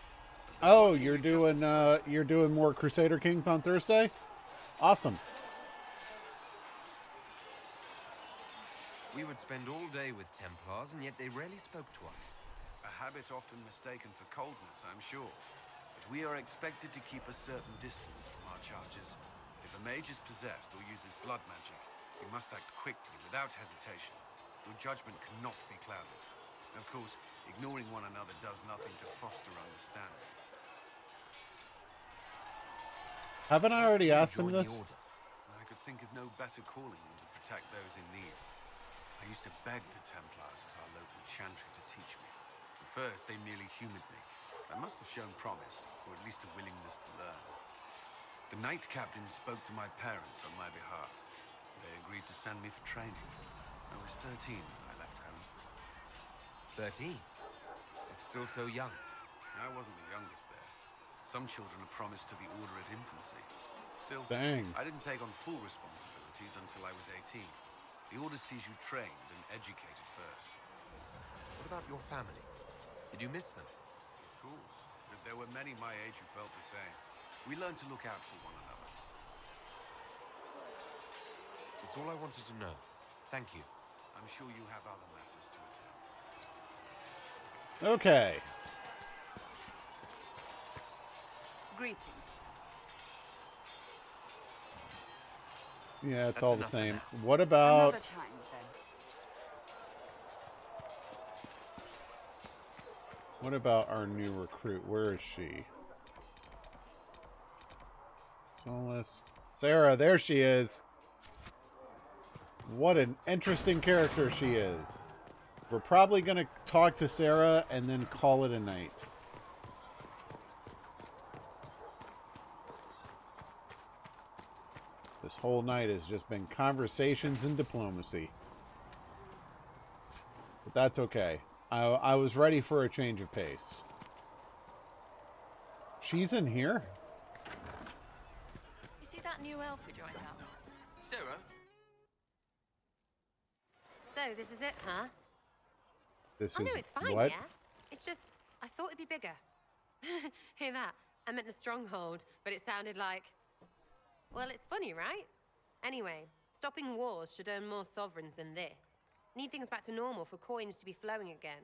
Oh, you're doing more Crusader Kings on Thursday? Awesome. We would spend all day with Templars, and yet they rarely spoke to us. A habit often mistaken for coldness, I'm sure. But we are expected to keep a certain distance from our charges. If a mage is possessed or uses blood magic, you must act quickly, without hesitation. Your judgment cannot be clouded. Of course, ignoring one another does nothing to foster understanding. Haven't I already asked him this? I could think of no better calling than to protect those in need. I used to beg the Templars at our local Chantry to teach me. At first, they merely humored me. I must have shown promise, or at least a willingness to learn. The Knight Captain spoke to my parents on my behalf. They agreed to send me for training. I was 13 when I left home. 13? It's still so young. I wasn't the youngest there. Some children are promised to the order at infancy. Still, Dang. I didn't take on full responsibilities until I was 18. The order sees you trained and educated first. What about your family? Did you miss them? Of course. But there were many my age who felt the same. We learned to look out for one another. That's all I wanted to know. Thank you. I'm sure you have other matters to attend. Okay. Greetings. Yeah, it's That's all the enough for same. now. What about... Another time, then. What about our new recruit? Where is she? Solus. Sarah, there she is. What an interesting character she is. We're probably going to talk to Sarah and then call it a night. This whole night has just been conversations and diplomacy. But that's okay. I was ready for a change of pace. She's in here? You see that new elf who joined up? Sarah? So, this is it, huh? This oh, is no, it's fine, what? yeah? It's just, I thought it'd be bigger. Hear that? I meant the stronghold, but it sounded like... Well, it's funny, right? Anyway, stopping wars should earn more sovereigns than this. Need things back to normal for coins to be flowing again.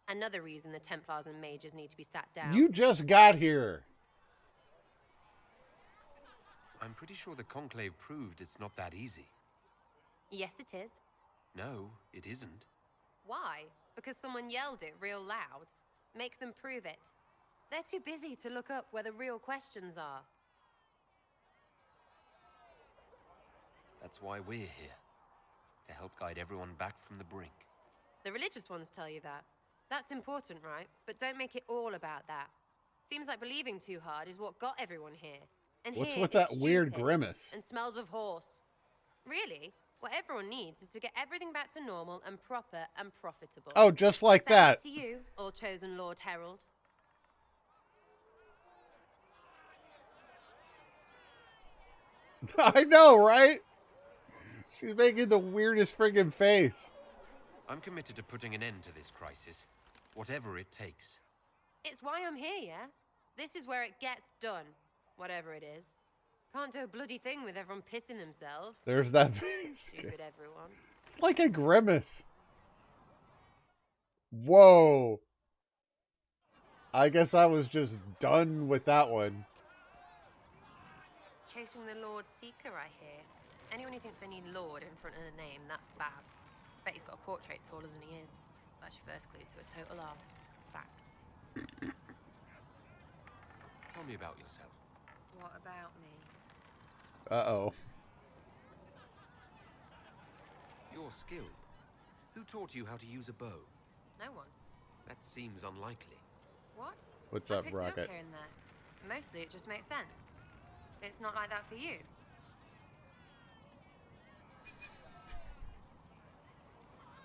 Another reason the Templars and mages need to be sat down. You just got here. I'm pretty sure the Conclave proved it's not that easy. Yes, it is. No, it isn't. Why? Because someone yelled it real loud? Make them prove it. They're too busy to look up where the real questions are. That's why we're here. To help guide everyone back from the brink. The religious ones tell you that. That's important, right? But don't make it all about that. Seems like believing too hard is what got everyone here. And What's here with is that weird stupid grimace? And smells of horse. Really? What everyone needs is to get everything back to normal and proper and profitable. Oh, just like Sound that. good to you, all chosen Lord Herald? I know, right? She's making the weirdest friggin' face. I'm committed to putting an end to this crisis, whatever it takes. It's why I'm here, yeah? This is where it gets done, whatever it is. Can't do a bloody thing with everyone pissing themselves. There's that face. Stupid everyone. It's like a grimace. Whoa. I guess I was just done with that one. Chasing the Lord Seeker, I hear. Anyone who thinks they need Lord in front of the name, that's bad. Bet he's got a portrait taller than he is. That's your first clue to a total arse. Fact. Tell me about yourself. What about me? Uh-oh. You're skilled. Who taught you how to use a bow? No one. That seems unlikely. What? What's I up, picked it Rocket? up here and there. Mostly it just makes sense. It's not like that for you.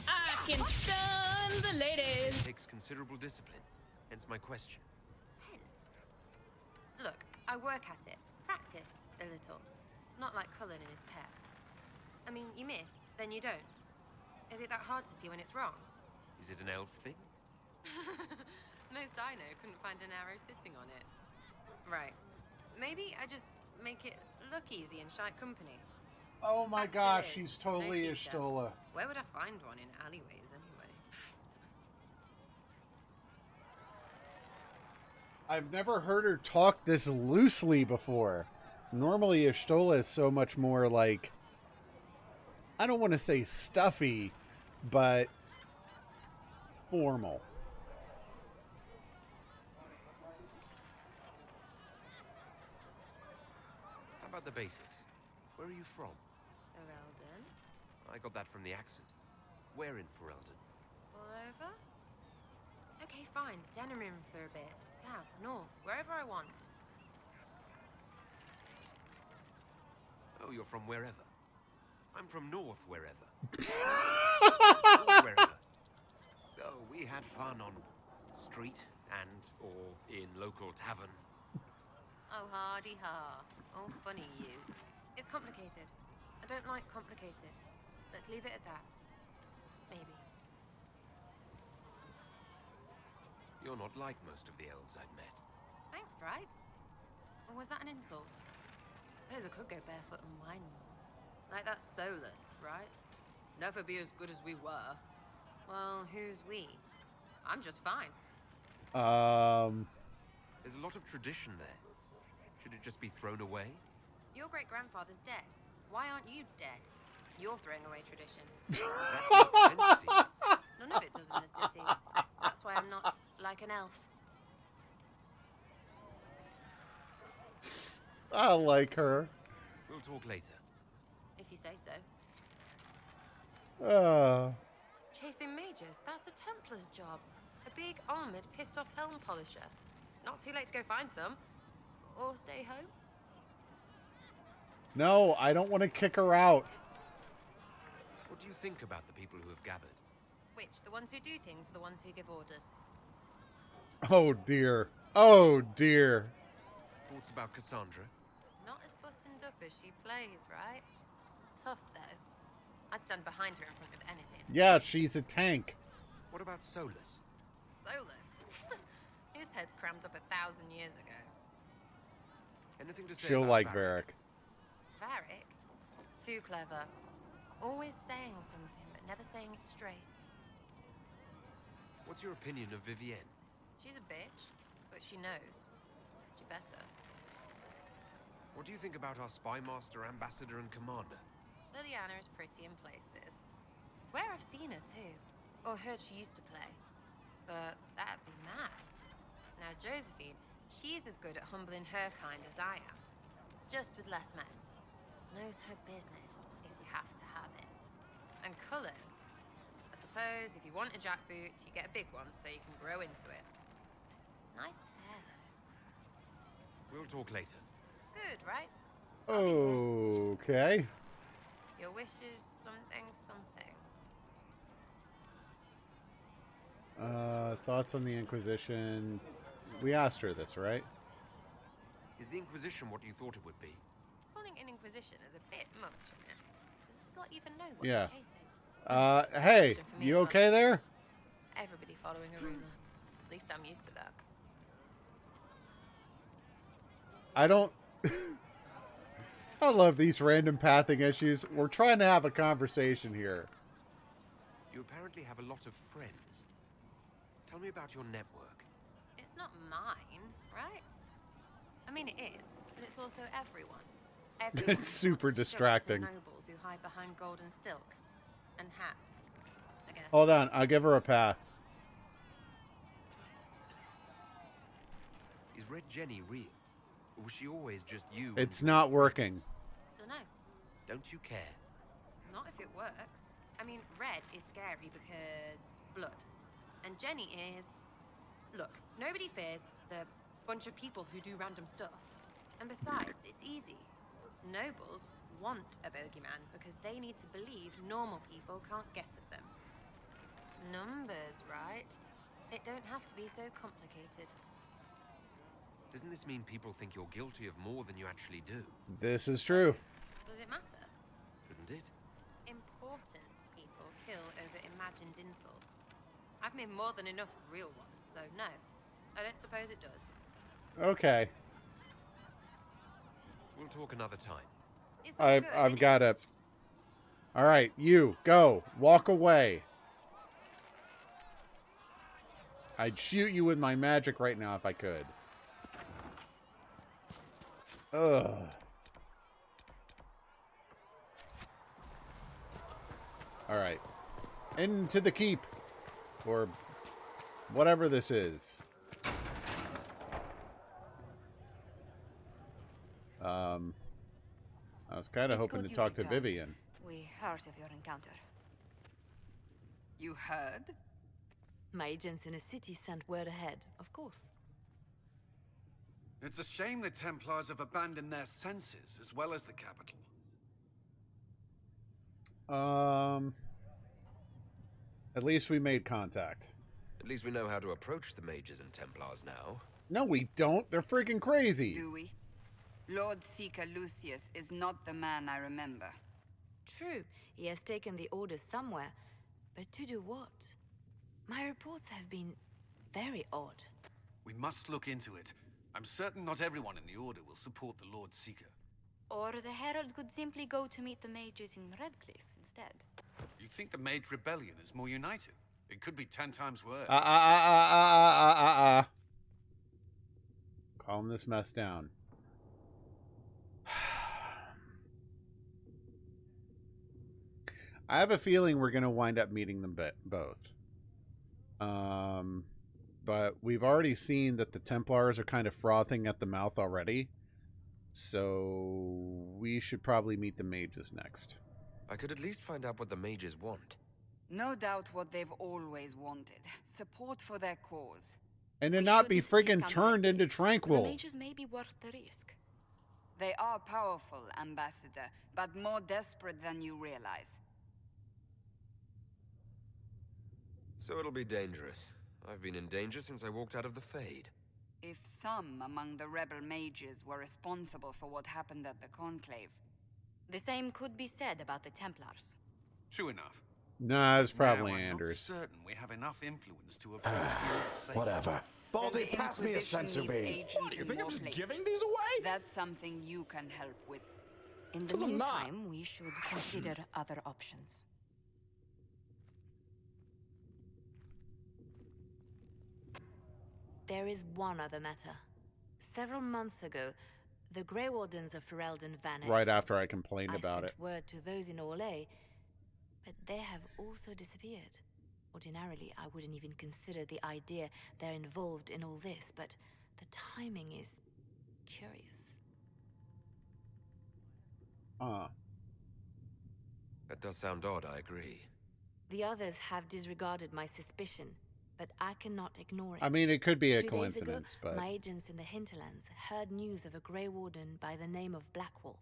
I can stun the ladies. It takes considerable discipline, hence my question. Hence. Look, I work at it. Practice a little. Not like Cullen and his pets. I mean, you miss, then you don't. Is it that hard to see when it's wrong? Is it an elf thing? Most I know couldn't find an arrow sitting on it. Right. Maybe I just make it look easy in shite company. Oh my gosh, she's totally No Ishtola. Where would I find one in alleyways anyway? I've never heard her talk this loosely before. Normally, Ishtola is so much more like, I don't want to say stuffy, but formal. How about the basics? Where are you from? Ferelden? I got that from the accent. Where in Ferelden? All over? Okay, fine. Denerim for a bit. South, north, wherever I want. Oh, you're from wherever. I'm from north wherever. North wherever. Oh, we had fun on street and or in local tavern. Oh, hardy ha. Oh, funny you. It's complicated. I don't like complicated. Let's leave it at that. Maybe. You're not like most of the elves I've met. Thanks, right? Or was that an insult? I suppose I could go barefoot and whine more. Like that Solus, right? Never be as good as we were. Well, who's we? I'm just fine. There's a lot of tradition there. Should it just be thrown away? Your great-grandfather's dead. Why aren't you dead? You're throwing away tradition. None of it does in the city. That's why I'm not like an elf. I like her. We'll talk later. If you say so. Chasing mages, that's a Templar's job. A big, armored, pissed-off helm polisher. Not too late to go find some. Or stay home. No, I don't want to kick her out. What do you think about the people who have gathered? Which, the ones who do things or the ones who give orders? Oh dear. Oh dear. Thoughts about Cassandra? Not as buttoned up as she plays, right? Tough, though. I'd stand behind her in front of anything. Yeah, she's a tank. What about Solus? Solus? His head's crammed up 1,000 years ago. Anything to say She'll about like Varric? Varric? Too clever. Always saying something, but never saying it straight. What's your opinion of Vivienne? She's a bitch, but she knows. She better. What do you think about our spy master, ambassador, and commander? Liliana is pretty in places. Swear I've seen her too. Or heard she used to play. But that'd be mad. Now Josephine, she's as good at humbling her kind as I am. Just with less mess. Knows her business, if you have to have it. And Cullen, I suppose if you want a jackboot, you get a big one so you can grow into it. Nice hair, though. We'll talk later. Good, right? Okay. Your wish is something, something. Thoughts on the Inquisition? We asked her this, right? Is the Inquisition what you thought it would be? Calling an Inquisition is a bit much, isn't it? Does this lot even know what Yeah. they're chasing? Hey, you okay there? Everybody following a rumor. At least I'm used to that. I don't... I love these random pathing issues. We're trying to have a conversation here. You apparently have a lot of friends. Tell me about your network. It's not mine, right? I mean, it is, but it's also everyone. It's super distracting. Nobles who hide behind gold and silk. And hats, I guess. Hold on, I'll give her a path. Is Red Jenny real? Or was she always just you? It's not working. Dunno. Don't you care? Not if it works. I mean, Red is scary because blood. And Jenny is... Look, nobody fears the bunch of people who do random stuff. And besides, it's easy. Nobles want a bogeyman because they need to believe normal people can't get at them. Numbers, right? It don't have to be so complicated. Doesn't this mean people think you're guilty of more than you actually do? This is true. Does it matter? Shouldn't it? Important people kill over imagined insults. I've made more than enough real ones, so no. I don't suppose it does. Okay. We'll talk another time. I've got to... All right, you, go. Walk away. I'd shoot you with my magic right now if I could. Ugh. All right. Into the keep. Or whatever this is. I was kind of hoping to talk to Vivian. We heard of your encounter. You heard? My agents in a city sent word ahead, of course. It's a shame the Templars have abandoned their senses, as well as the capital. At least we made contact. At least we know how to approach the mages and Templars now. No, we don't. They're freaking crazy. Do we? Lord Seeker Lucius is not the man I remember. True, he has taken the orders somewhere. But to do what? My reports have been very odd. We must look into it. I'm certain not everyone in the Order will support the Lord Seeker. Or the Herald could simply go to meet the mages in Redcliffe instead. You think the Mage Rebellion is more united? It could be 10 times worse. Calm this mess down. I have a feeling we're going to wind up meeting them both. But we've already seen that the Templars are kind of frothing at the mouth already. So we should probably meet the mages next. I could at least find out what the mages want. No doubt what they've always wanted. Support for their cause. And to not be friggin' turned into Tranquil. The mages may be worth the risk. They are powerful, Ambassador, but more desperate than you realize. So it'll be dangerous. I've been in danger since I walked out of the Fade. If some among the rebel mages were responsible for what happened at the Conclave... The same could be said about the Templars. True enough. Nah, it's probably now, I'm Anders. not certain we have enough influence to approach the Order safely. Whatever. Baldy, pass me a sensor beam. What, do you think I'm just giving these away? That's something you can help with. In the meantime, we should consider other options. There is one other matter. Several months ago, the Grey Wardens of Ferelden vanished. Right after I complained about it. I sent word to those in Orlais, but they have also disappeared. Ordinarily, I wouldn't even consider the idea they're involved in all this, but the timing is curious. That does sound odd, I agree. The others have disregarded my suspicion, but I cannot ignore it. I mean, it could be a 2 days coincidence, ago, but... my agents in the hinterlands heard news of a Grey Warden by the name of Blackwall.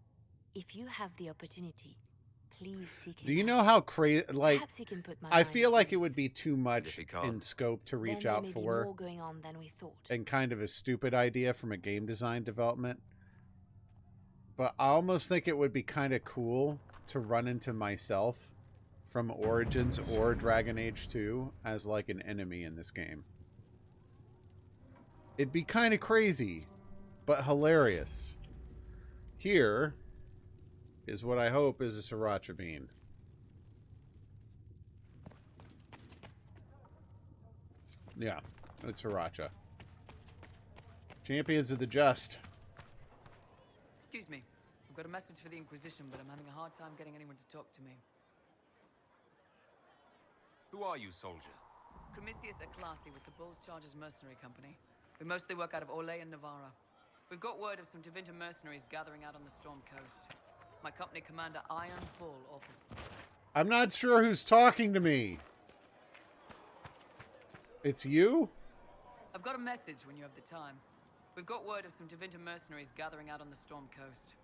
If you have the opportunity, please seek him. Do you know how crazy... Like, Perhaps he can put my I mind feel at like ease. it would be too much in scope to reach Then out there may be for. more going on than we thought. And kind of a stupid idea from a game design development. But I almost think it would be kind of cool to run into myself from Origins or Dragon Age 2 as like an enemy in this game. It'd be kind of crazy, but hilarious. Here is what I hope is a sriracha bean. Yeah, it's sriracha. Champions of the Just. Excuse me. I've got a message for the Inquisition, but I'm having a hard time getting anyone to talk to me. Who are you, soldier? Cremisius Aclassi with the Bulls Chargers Mercenary Company. We mostly work out of Orlais and Navarra. We've got word of some Tevinter mercenaries gathering out on the Storm Coast. My company commander, Iron Bull, offers... I'm not sure who's talking to me. It's you? I've got a message when you have the time. We've got word of some Tevinter mercenaries gathering out on the Storm Coast.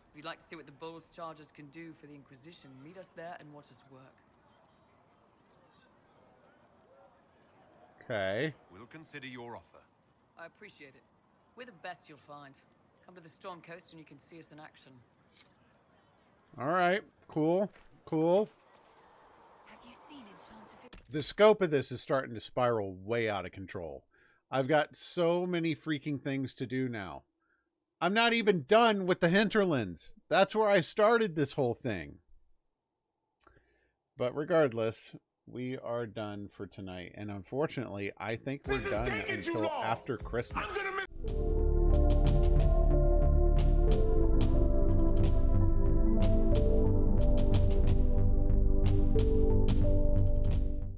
If you'd like to see what the Bulls Chargers can do for the Inquisition, meet us there and watch us work. Okay. We'll consider your offer. I appreciate it. We're the best you'll find. Come to the Storm Coast and you can see us in action. All right. Cool. Cool. Have you seen Enchanted? The scope of this is starting to spiral way out of control. I've got so many freaking things to do now. I'm not even done with the hinterlands. That's where I started this whole thing. But regardless, we are done for tonight. And unfortunately, I think we're done until after Christmas.